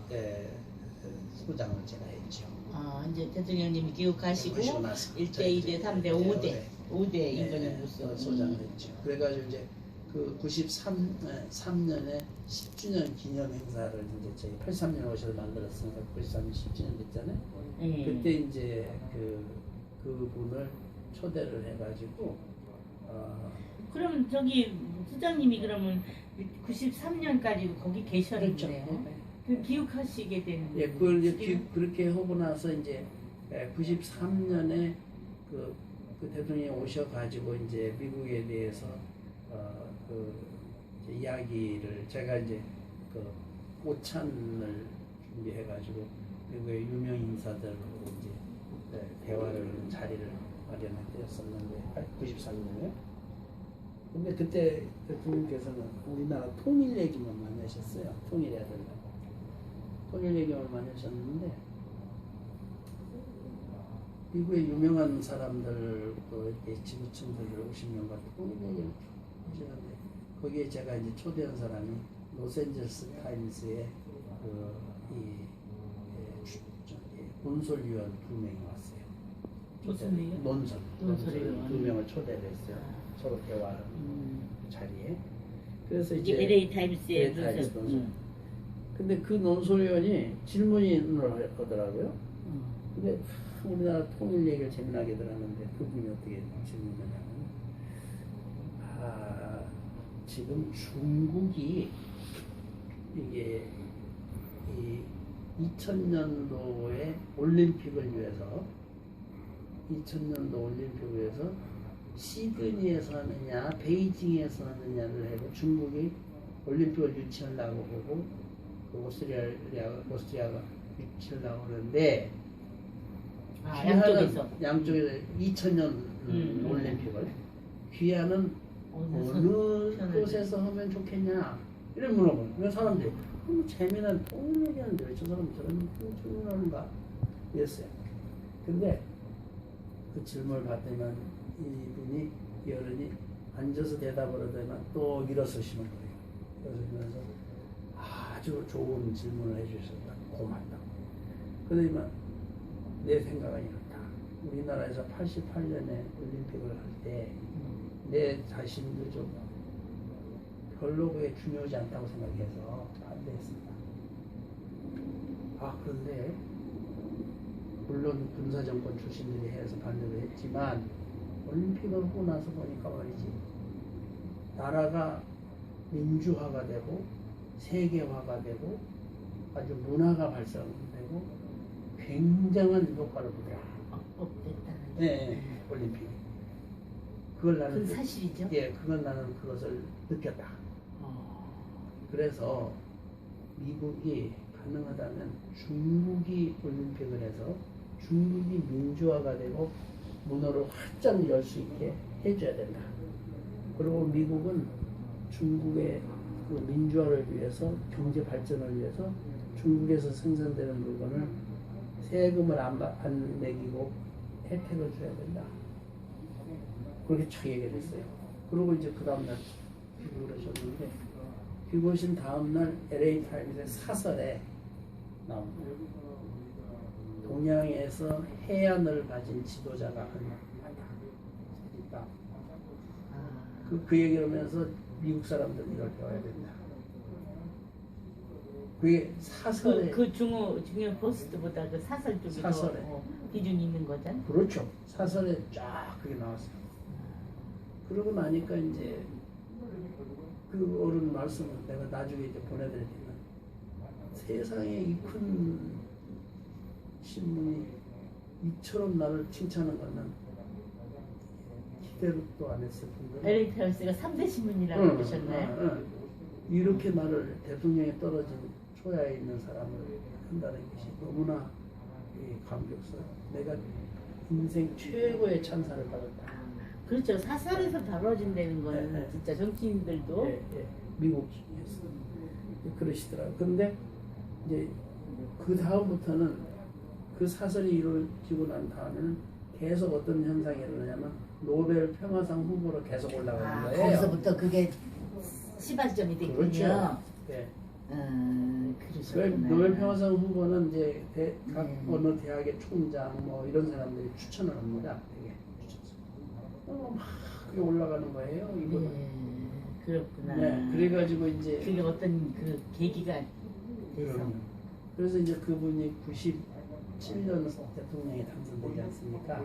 소장을 제가 했죠. 아, 이제 대통령님이 귀국하시고 그러시고 나서 1대, 저희들이 2대, 3대, 네, 5대 5대 인권연구소 소장을 했죠. 그래가지고 이제 그 93년에 10주년 기념 행사를 이제 저희 83년 오셔서 만들었으니까 93년 10주년 됐잖아요. 예. 그때 이제 그분을 초대를 해가지고 그러면 저기 부장님이 그러면 93년까지 거기 계셨는데 그 기억하시게 된 예, 그걸 이제 그렇게 하고 나서 이제 93년에 그 대통령이 오셔가지고 이제 미국에 대해서 이제 이야기를 제가 이제 그 오찬을 준비해가지고 미국의 유명 인사들하고 이제 대화를 자리를 마련했었는데 93년에. 근데 그때 대통령께서는 우리나라 통일 얘기만 많이 하셨어요. 통일해야 된다. 통일 얘기만 많이 하셨는데 미국의 유명한 사람들 또 이렇게 지구촌들 50명과 통일 얘기를 하시는데 거기에 제가 이제 초대한 사람이 로스앤젤레스 타임스의 논설위원 2명이 왔어요. 무슨 일이요? 논설위원 2명을 초대를 했어요. 서로 대화하는 자리에. 그래서 이제 LA 타임스의 LA 타임스 논설. 근데 그 논설위원이 질문을 하더라고요. 근데 우리나라 통일 얘기를 재미나게 들었는데 그분이 어떻게 질문하냐면 지금 중국이 이게 이 2000년도에 올림픽을 위해서 시드니에서 하느냐 베이징에서 하느냐를 해고 중국이 올림픽을 유치하려고 하고 오스트리아가 유치하려고 하는데 양쪽에서 2000년 올림픽을 귀하는 어느 곳에서 하면 좋겠냐 이런 물어보는 거예요. 사람들이 재미난 통일 얘기하는데 왜 저 사람 저런 질문하는가 이랬어요. 근데 그 질문을 받으면 이분이 이 어른이 앉아서 대답을 하더니만 또 일어서시는 거예요. 일어서시면서 아주 좋은 질문을 해주셔서 고맙다. 그러더니만 내 생각은 이렇다. 우리나라에서 88년에 올림픽을 할 때 내 자신도 좀 별로 그게 중요하지 않다고 생각해서 반대했습니다. 그런데 물론 군사정권 출신들이 해서 반대를 했지만 올림픽을 하고 나서 보니까 말이지 나라가 민주화가 되고 세계화가 되고 아주 문화가 발전되고 굉장한 효과를 보더라. 됐다는. 네, 올림픽. 그걸 나는 그건 사실이죠? 예, 그건 나는 그것을 느꼈다. 그래서 미국이 가능하다면 중국이 올림픽을 해서 중국이 민주화가 되고 문화를 활짝 열 수 있게 해줘야 된다. 그리고 미국은 중국의 그 민주화를 위해서 경제 발전을 위해서 중국에서 생산되는 물건을 세금을 안 매기고 혜택을 줘야 된다. 그렇게 촥 얘기를 했어요. 그리고 이제 그 다음날 귀국을 하셨는데 귀국하신 다음날 LA 타임스의 사설에 나옵니다. 동양에서 해안을 가진 지도자가 있다. 그 얘기를 하면서 미국 사람들 이걸 배워야 된다. 그게 사설에 중요 포스트보다 그 사설 쪽이 사설에 비중이 있는 거잖아요. 그렇죠. 사설에 쫙 그게 나왔어요. 그러고 나니까 이제 그 어른 말씀을 내가 나중에 이제 보내드릴 테니까 세상에 이 큰 신문이 이처럼 나를 칭찬한 거는 기대도 안 했을 뿐더러 LA 타임스가 3대 신문이라고 그러셨나요? 이렇게 나를 대통령에 떨어진 초야에 있는 사람을 한다는 것이 너무나 감격스러워. 내가 인생 최고의 찬사를 받았다. 그렇죠. 사설에서 다뤄진다는 거는 진짜 정치인들도 미국에서 그러시더라고요. 근데 이제 그 다음부터는 그 사설이 이루어지고 난 다음에는 계속 어떤 현상이 일어나냐면 노벨 평화상 후보로 계속 올라가는 거예요. 거기서부터 그게 시발점이 됐군요. 그렇죠. 네. 그러셨구나. 노벨 평화상 후보는 이제 각 어느 대학의 총장 뭐 이런 사람들이 추천을 합니다. 되게 막 그게 올라가는 거예요. 이거는. 그렇구나. 네, 그래가지고 이제 그게 어떤 그 계기가 돼서. 그래서 이제 그분이 97년 대통령이 당선되지 않습니까?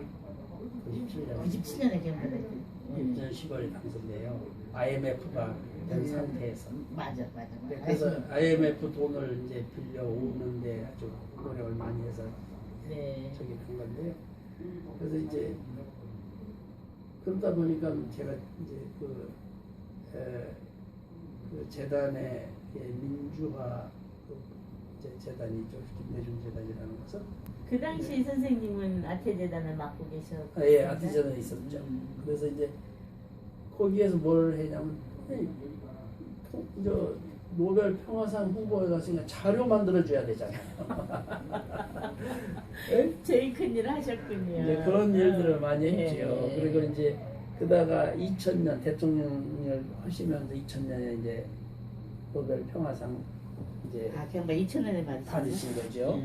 97년에 개헌받았죠. 1년 10월에 당선돼요. IMF가 된 상태에서. 맞아. 그래서 IMF 돈을 이제 빌려 오는데 아주 노력을 많이 해서 저기 된 건데요. 그래서 이제 그러다 보니까 제가 이제 그 재단의 민주화 재단이죠. 김대중 재단이라는 것은 그 당시 선생님은 아태재단을 맡고 계셨어요. 예, 아티전에 있었죠. 그래서 이제 거기에서 뭘 했냐면 저 노벨 평화상 후보에 갔으니까 자료 만들어줘야 되잖아요. 예? 제일 큰일을 하셨군요. 이제 그런 일들을 많이 예, 했죠. 예. 그리고 이제 그다가 2000년 대통령을 하시면서 2000년에 이제 노벨 평화상 이제 아, 그냥 2000년에 받으신 거죠.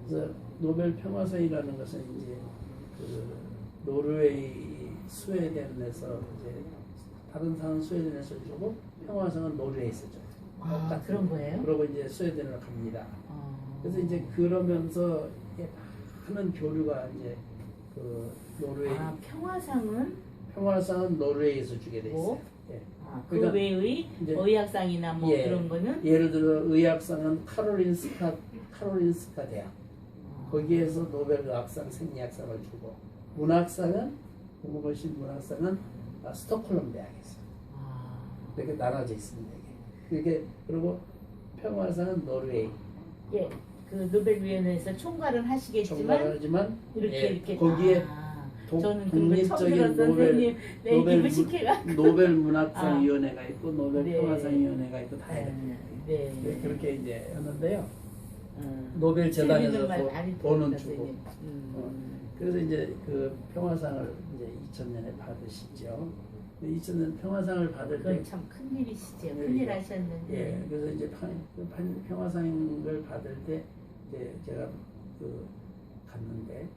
그래서 노벨 평화상이라는 것은 이제 그 노르웨이 스웨덴에서 이제 다른 상은 스웨덴에서 주고 평화상은 노르웨이에서 줘. 아, 그런 거예요? 그러고 이제 스웨덴으로 갑니다. 아. 그래서 이제 그러면서 많은 교류가 이제 그 노르웨이 아, 평화상은 노르웨이에서 주게 돼 있어요. 예. 아, 그 그러니까 외의 이제 의학상이나 뭐 예, 그런 거는 예를 들어 의학상은 카롤린스카 대학 거기에서 노벨 의학상 생리학상을 주고 문학상은 공무원실 문학상은 스톡홀름 대학에서 아, 이렇게 나눠져 있습니다. 이게 그리고 평화상은 노르웨이 예, 그 노벨위원회에서 총괄은 하시겠지만 총괄하지만 이렇게 거기에 저는 그런 거 처음 독립적인 들었어. 선생님 내 입을 시켜가. 노벨 문학상 아. 위원회가 있고 노벨 네. 평화상 위원회가 있고 다 이렇게 네. 네, 그렇게 이제 하는데요. 음. 노벨 재단에서 재밌는 말 많이 돈은 들었다, 주고. 선생님. 그래서 이제 그 평화상을 이제 2000년에 받으시죠. 2000년 평화상을 받을 때 그건 참 큰일이시죠. 예, 큰일 예. 하셨는데. 예, 그래서 이제 평화상을 받을 때 이제 제가 그 갔는데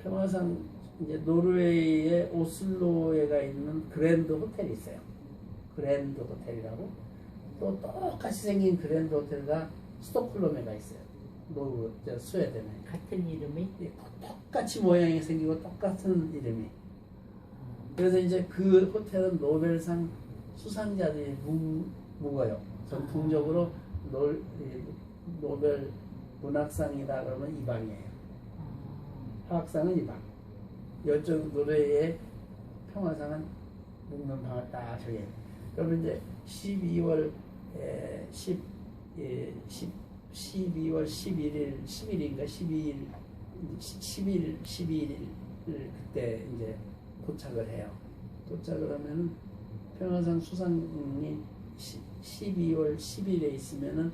평화상 이제 노르웨이의 오슬로에가 있는 그랜드 호텔이 있어요. 그랜드 호텔이라고 또 똑같이 생긴 그랜드 호텔가 스톡홀름에가 있어요. 스웨덴에 같은 이름이. 똑같이 모양이 생기고 똑같은 이름이. 그래서 이제 그 호텔은 노벨상 수상자들이 묵어요. 전통적으로 노벨 문학상이다 그러면 이 방이에요. 화학상은 이 방. 이쪽 노르웨이의 평화상은 묵는 방을 딱 저기. 그러면 이제 12월 11일인가 12일 그때 이제 도착을 해요. 도착을 하면은 평화상 수상이 12월 10일에 있으면은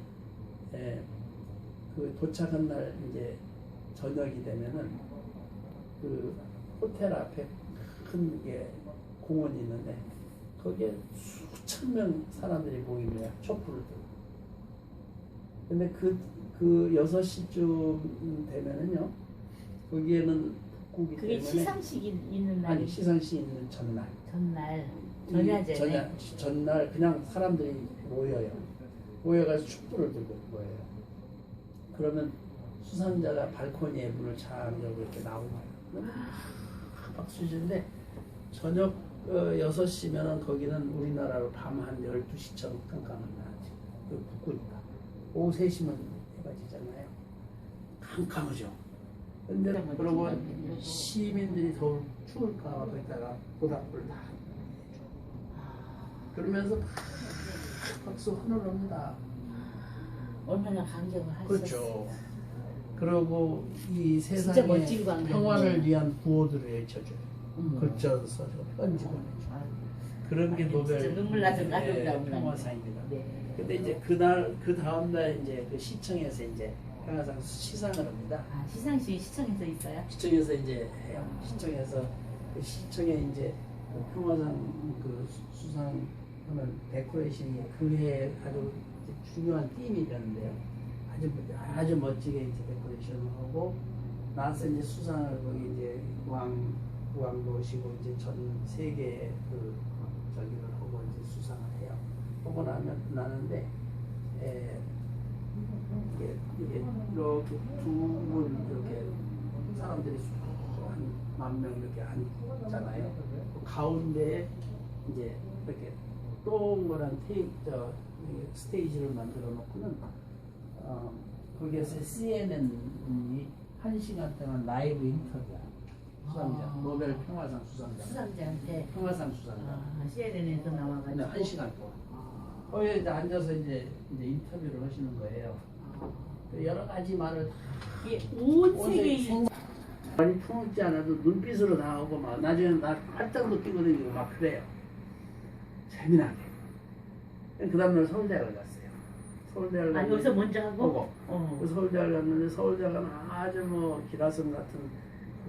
그 도착한 날 이제 저녁이 되면은 그 호텔 앞에 큰 게 공원이 있는데 거기에 수천 명 사람들이 모이는 거야. 촛불을 들고. 근데 그 6시쯤 되면은요 거기에는 북극이 그게 때문에 시상식이 있는 날이. 아니 시상식 있는 전날 전야제네. 전날 그냥 사람들이 모여가지고 촛불을 들고 모여요. 그러면 수상자가 발코니에 문을 착 열고 이렇게 나오고 박수시인데 저녁 6시면은 거기는 우리나라로 밤 한 12시처럼 깜깜한 나지. 북극이다. 오후 3시면 해가 지잖아요. 깜깜하죠. 근데 그러고 시민들이 더 추울까 봐 거기다가 보답불 다 그러면서 박수 환호합니다. 얼마나 감격을 하셨어요. 그렇죠. 그리고 이 진짜 세상의 멋진 광경이네. 평화를 위한 구호들을 외쳐줘요. 글자로 써서 편지 보내줘. 그런 게 노벨 진짜 눈물 나서 아름다운 평화상입니다. 네. 근데 이제 그 다음 날 이제 그 시청에서 이제 평화상 시상을 합니다. 아, 시상식이 시청에서 있어요? 시청에서 이제 해요. 시청에서 그 시청에 이제 그 평화상 그 수상하는 데코레이션이 그해 아주 중요한 띠임이 되는데요. 아주 멋지게 이제 데코레이션을 하고 나서 이제 수상을 거기 이제 왕도 오시고 이제 전 세계 그 저기를 하고 이제 수상을 해요. 하고 나는데 이게 이렇게 두분 이렇게 사람들이 한 10,000명 이렇게 앉잖아요. 그 가운데에 이제 이렇게 동그란 스테이지를 만들어 놓고는 거기에서 CNN이 1시간 동안 라이브 인터뷰야. 수상자, 노벨 평화상 수상자. 수상자한테. 평화상 수상자. 아, CNN에서 나와가지고. 1시간 동안. 거기에 이제 앉아서 이제 인터뷰를 하시는 거예요. 여러 가지 말을 이게 온 세계에 많이 품었지 않아도 눈빛으로 나오고 막 나중에는 나 활짝도 뛰거든요. 막 그래요. 재미나게. 그 다음날 서울대학을 갔어요. 서울대학을 아 여기서 먼저 하고 보고. 그 서울대학을 갔는데 서울대학은 아주 뭐 기라성 같은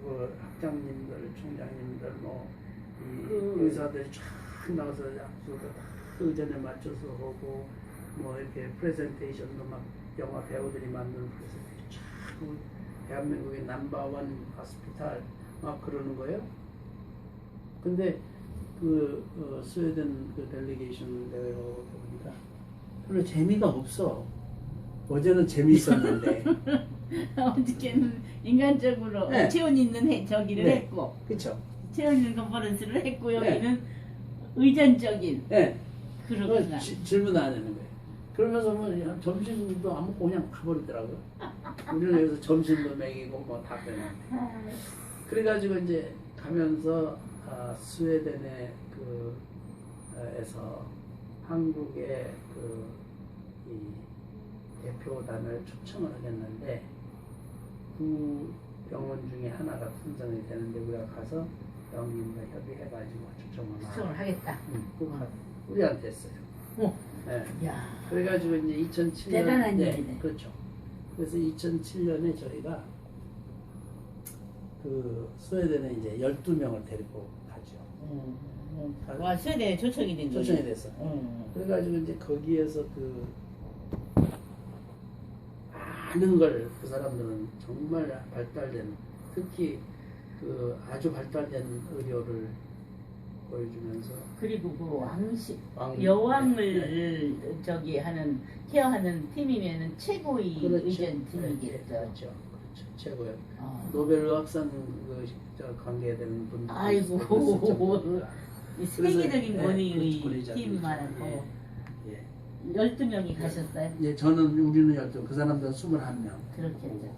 그 학장님들, 총장님들 뭐이 의사들이 쫙 나와서 약속을 의전에 맞춰서 하고 뭐 이렇게 프레젠테이션도 막 영화 배우들이 만드는 프레젠테이션 쫙 하고 대한민국의 넘버원 호스피탈 막 그러는 거예요. 근데 그 스웨덴 그 델리게이션 내가 보니까 별로 재미가 없어. 어제는 재미있었는데. 어저께는 인간적으로 네. 체온 있는 저기를 네. 했고 그쵸? 체온 있는 컨퍼런스를 했고 네. 여기는 의전적인 예. 그렇구나. 질문 안 하는 거예요. 그러면서 뭐 점심도 안 먹고 그냥 가버리더라고요. 우리는 여기서 점심도 먹이고 뭐 다 그냥. 그래가지고 이제 가면서 스웨덴의 그 에서 한국의 이 대표단을 초청을 하겠는데 두 병원 중에 하나가 선정이 되는데 우리가 가서 병원님과 협의해가지고 추천을 하겠다. 꼭 우리한테 했어요. 네. 야, 그래가지고 이제 2007년 대단한 일이네. 그렇죠. 그래서 2007년에 저희가 그 스웨덴에 이제 12명을 데리고 가죠. 와 스웨덴에 초청이 된 거지. 초청이 됐어. 그래가지고 이제 거기에서 그 많은 걸 그 사람들은 정말 발달된 특히 그 아주 발달된 의료를 보여주면서 그리고 그 왕실 왕- 여왕을 저기 하는 케어하는 팀이면은 최고의 그렇죠. 의전 네, 팀이겠죠. 그렇죠. 최고예요. 어. 노벨 의학상 저 관계되는 분들. 아이고. 이 세계적인 권위의 권위자. 팀만 예. 하고 예. 12명이 가셨어요? 예, 저는 우리는 12, 그 사람들은 21명. 그렇겠죠.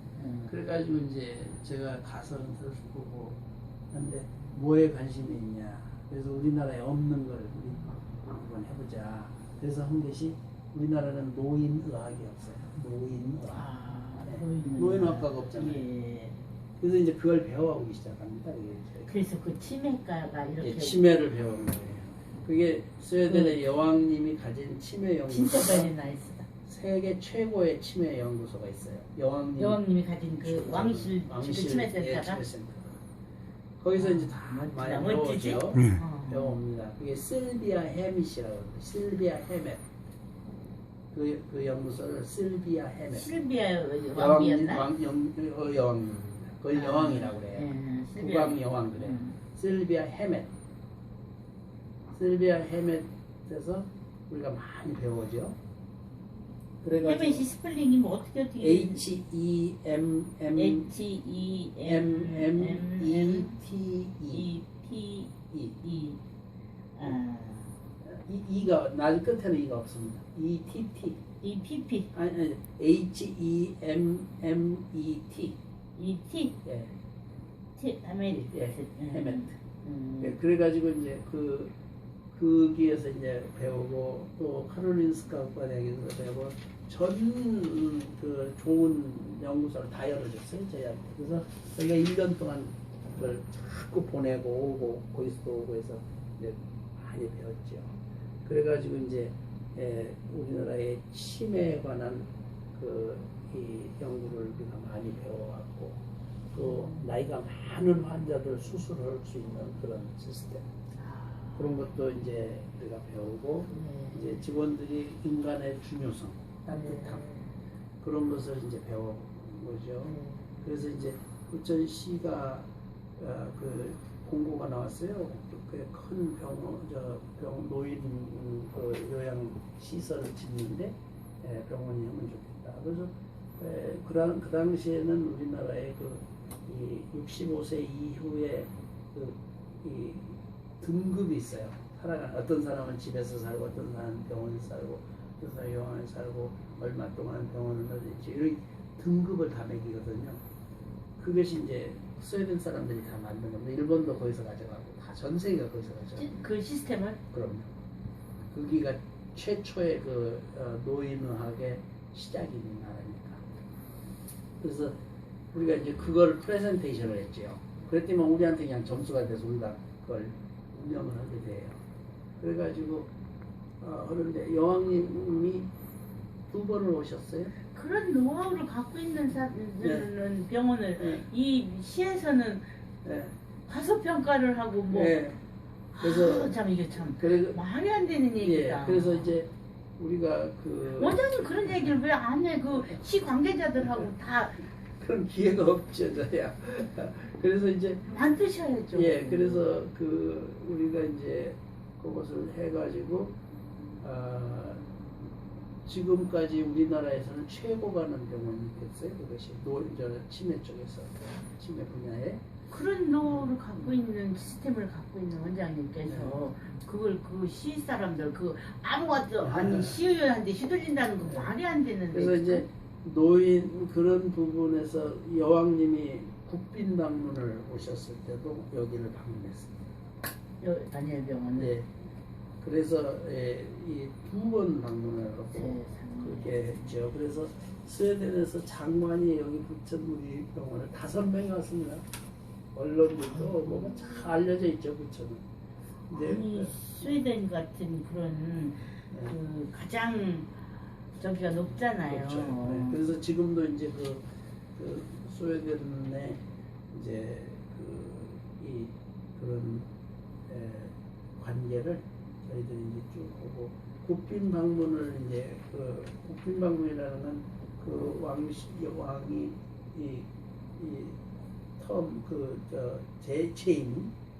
그래가지고 이제 제가 가서는 들고 하는데 뭐에 관심이 있냐. 그래서 우리나라에 없는 걸 우리 한번 해보자. 그래서 한 것이 우리나라는 노인의학이 없어요. 노인의학. 노인의학과가 없잖아요. 예. 그래서 이제 그걸 배워오기 시작합니다. 그래서 그 치매과가 이렇게 예, 치매를 배우는 거예요. 그게 스웨덴의 여왕님이 가진 치매 연구소. 진짜 베리 나이스다. 세계 최고의 치매 연구소가 있어요. 여왕님이 가진 그 왕실 치매센터가 치매센터. 거기서 이제 다 많이 멋지지? 배워오죠. 어. 배워옵니다. 그게 실비아 헤밋이라고 해요. 실비아 헤멧. 그 연구소를 실비아 헤멧. 실비아 왕비였나? 여왕입니다. 그걸 여왕이라고 그래요. 국왕 여왕 그래. 실비아 헤멧. 실비아 헤멧에서 우리가 많이 배워죠. 그래가지고 헤멧이 스펠링이 뭐 어떻게 HEMMETE. 이가 날 끝에는 이가 없습니다. ETT. EPP 아니 HEMMET. ET 예. 헤멧 헤멧. 예, 그래가지고 이제 거기에서 이제 배우고 또 카롤린스카 의과대학에서 배우고 전 그 좋은 연구소를 다 열어줬어요 저희한테. 그래서 저희가 1년 동안 그걸 자꾸 보내고 오고 거기서도 오고 해서 이제 많이 배웠죠. 그래가지고 이제 우리나라의 치매에 관한 이 연구를 우리가 많이 배워왔고 또 나이가 많은 환자들 수술할 수 있는 그런 시스템 그런 것도 이제 우리가 배우고 이제 직원들이 인간의 중요성, 따뜻함 그런 것을 이제 배워보죠. 그래서 이제 부천시가 그 공고가 나왔어요. 큰 노인 요양 시설을 짓는데 병원이 하면 좋겠다. 그래서 그 당시에는 우리나라의 이 65세 이후에 이 등급이 있어요. 어떤 사람은 집에서 살고, 어떤 사람은 병원에서 살고, 어떤 사람은 요양원에 살고, 얼마 동안 병원을 하든지 이런 등급을 다 매기거든요. 그것이 이제 스웨덴 사람들이 다 만든 겁니다. 일본도 거기서 가져가고 다 전 세계가 거기서 가져가고. 그 시스템을? 그럼요. 거기가 최초의 노인의학의 시작인 나라니까. 그래서 우리가 이제 그걸 프레젠테이션을 했죠. 그랬더니 우리한테 그냥 점수가 돼서 우리가 그걸 운영을 하게 돼요. 그래가지고 그런데 여왕님이 2번을 오셨어요. 그런 노하우를 갖고 있는 사람들은 병원을 네. 이 시에서는 네. 가서 평가를 하고 뭐 네. 그래서 참 이게 참 그래, 말이 안 되는 얘기다. 예, 그래서 이제 우리가 그 원장님 그런 얘기를 왜 안 해? 그 시 관계자들하고 다 그런 기회가 없죠, 저야. 그래서 이제 만드셔야죠. 예, 그래서 그 우리가 이제 그것을 해가지고 지금까지 우리나라에서는 최고 가는 병원이 됐어요. 그것이 치매 쪽에서 치매 분야에. 그런 노를 갖고 있는 시스템을 갖고 있는 원장님께서 그걸 그 시 사람들 그 아무것도 아닌 시의원한테 휘둘린다는 거 말이 안 되는데. 그래서 이제 노인 그런 부분에서 여왕님이 국빈 방문을 오셨을 때도 여기를 방문했습니다. 다니엘병원은 네. 그래서 이 2번 방문을 하고 그렇게 했죠. 그래서 스웨덴에서 장관이 여기 부천 우리 병원을 5명이 왔습니다. 언론들도 뭐가 잘 알려져 있죠, 부천은. 아니 스웨덴 같은 그런 그 가장 저기가 높잖아요. 그렇죠. 네. 그래서 지금도 이제 그 스웨덴의 이제 그런 관계를 저희들이 이제 쭉 보고 국빈 방문을 이제 그 국빈 방문이라는 건 그 왕이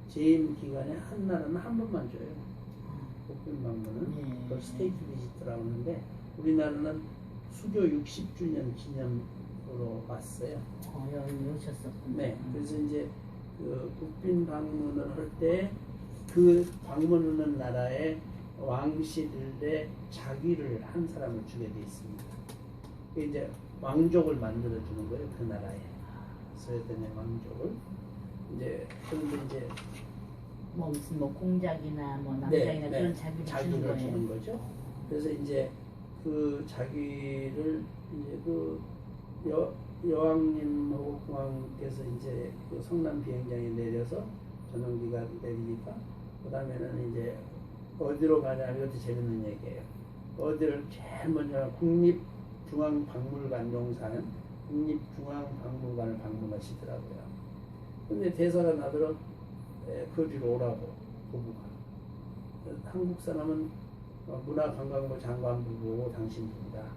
재임 기간에 한 나라는 한 번만 줘요. 국빈 방문은 그걸 스테이트 비지트라고 하는데 우리나라는 수교 60주년 기념으로 왔어요. 여기 오셨었군요. 네, 그래서 이제 그 국빈 방문을 할 때 그 방문하는 나라의 왕실의 자귀를 한 사람을 주게 돼 있습니다. 그게 이제 왕족을 만들어 주는 거예요, 그 나라에. 스웨덴의 왕족을. 이제 그런데 이제 뭐 무슨 뭐 공작이나 뭐 남작이나 그런 자기를 주는 거죠. 그래서 이제 그 자기를 이제 그 여왕님하고 공왕께서 이제 그 성남 비행장에 내려서 전용기가 내리니까 그 다음에는 이제 어디로 가냐, 이것도 재밌는 얘기예요. 어디를 제일 먼저 국립중앙박물관 용사는 국립중앙박물관을 방문하시더라고요. 근데 대사가 나더러 거기로 오라고 부부가. 한국 사람은 문화관광부 장관부 보고 당신 부부다.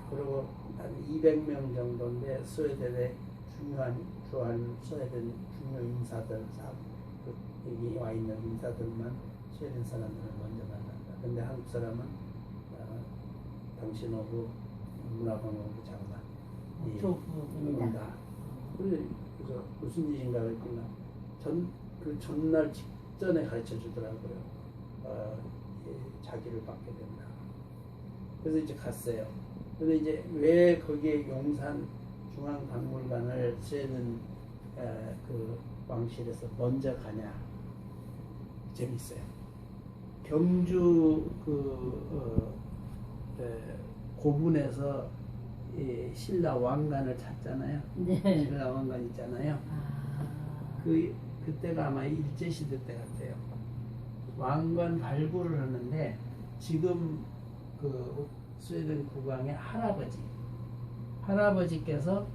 그리고 한 200명 정도인데 스웨덴의 중요한 스웨덴 중요 인사들, 여기 와 있는 인사들만 스웨덴 사람들을 먼저 만난다. 근데 한국 사람은 당신하고 문화관광부 장관이 온다. 그래서 무슨 일인가 그랬구나. 그 전날 직전에 가르쳐 주더라고요. 자기를 받게 된다. 그래서 이제 갔어요. 근데 이제 왜 거기에 용산 중앙박물관을 스웨덴 그 왕실에서 먼저 가냐? 재밌어요. 경주 고분에서 신라 왕관을 찾잖아요. 네. 신라 왕관 있잖아요. 그때가 아마 일제시대 때 같아요. 왕관 발굴을 하는데 지금 그 스웨덴 국왕의 할아버지께서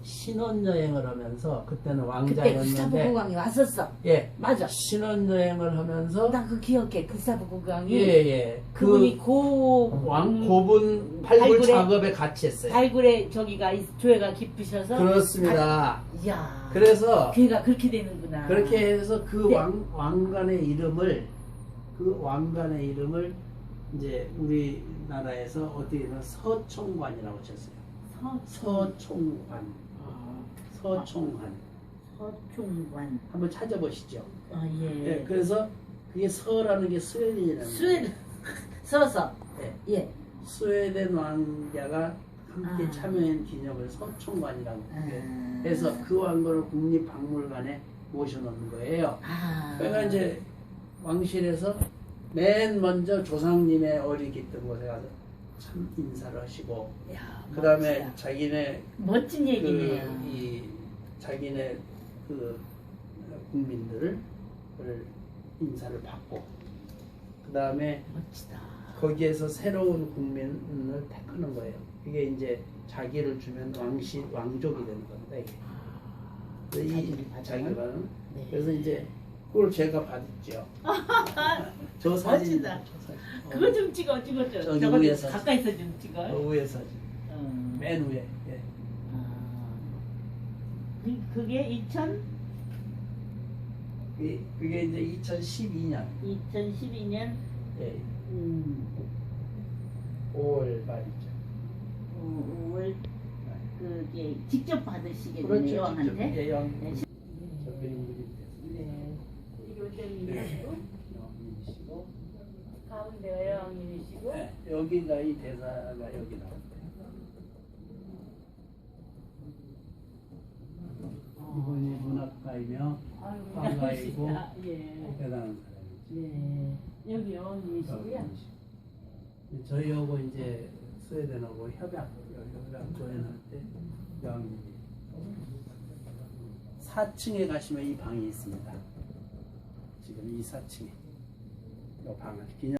신혼여행을 하면서 그때는 왕자였는데 그때 구스타프 국왕이 왔었어. 예, 맞아. 신혼여행을 하면서 나 그 기억해. 구스타프 국왕이 예. 그분이 고분 발굴 작업에 같이 했어요. 발굴에 저기가 조예가 깊으셔서 그렇습니다. 이야. 그래서 걔가 그렇게 되는구나. 그렇게 해서 그 네. 왕관의 이름을 이제 우리나라에서 어디에는 서총관이라고 쳤어요. 서총관. 서총관. 서총관. 한번 찾아보시죠. 예. 예, 그래서 그게 서라는 게 스웨덴이라는 스웨덴 서서. 예. 예. 스웨덴 왕자가 함께 참여한 기념을 서총관이라고 해서 그 왕관을 국립박물관에 모셔놓는 거예요. 그러니까 이제 왕실에서 맨 먼저 조상님의 어리 깃든 곳에 가서 참 인사를 하시고 야, 그 다음에 멋지다. 자기네 멋진 얘기네요. 이 자기네 그 국민들을 인사를 받고 그 다음에 멋지다. 거기에서 새로운 국민을 택하는 거예요. 이게 이제 자기를 주면 왕족이 되는 겁니다. 이게. 자기를 받는. 네. 그래서 이제 그걸 제가 받았죠. 저 사진. 멋지다. 그거 좀 찍어줘. 저기 저거 위에 좀 사진. 가까이서 좀 찍어. 위에 사진. 음. 맨 위에. 예. 그게 그게 이제 2012년 2012년 예. 5월 말이죠. 5월 그게 직접 받으시겠네요. 그렇죠. 여왕한테. 예, 여왕. 네. 저 그림 그릴 때. 네. 요정님이시고 여왕님이시고. 가운데가 여왕님이시고 네, 여기가 이 대사가 여기 나왔대요. 이분이 문학가이며 아유, 화가이고 예. 대단한 사람이죠. 예. 여기 여왕님이시고요. 저희하고 이제 스웨덴하고 협약 조연할 때 여왕님이 4층에 가시면 이 방이 있습니다. 지금 이 4층에 이 방을 기념.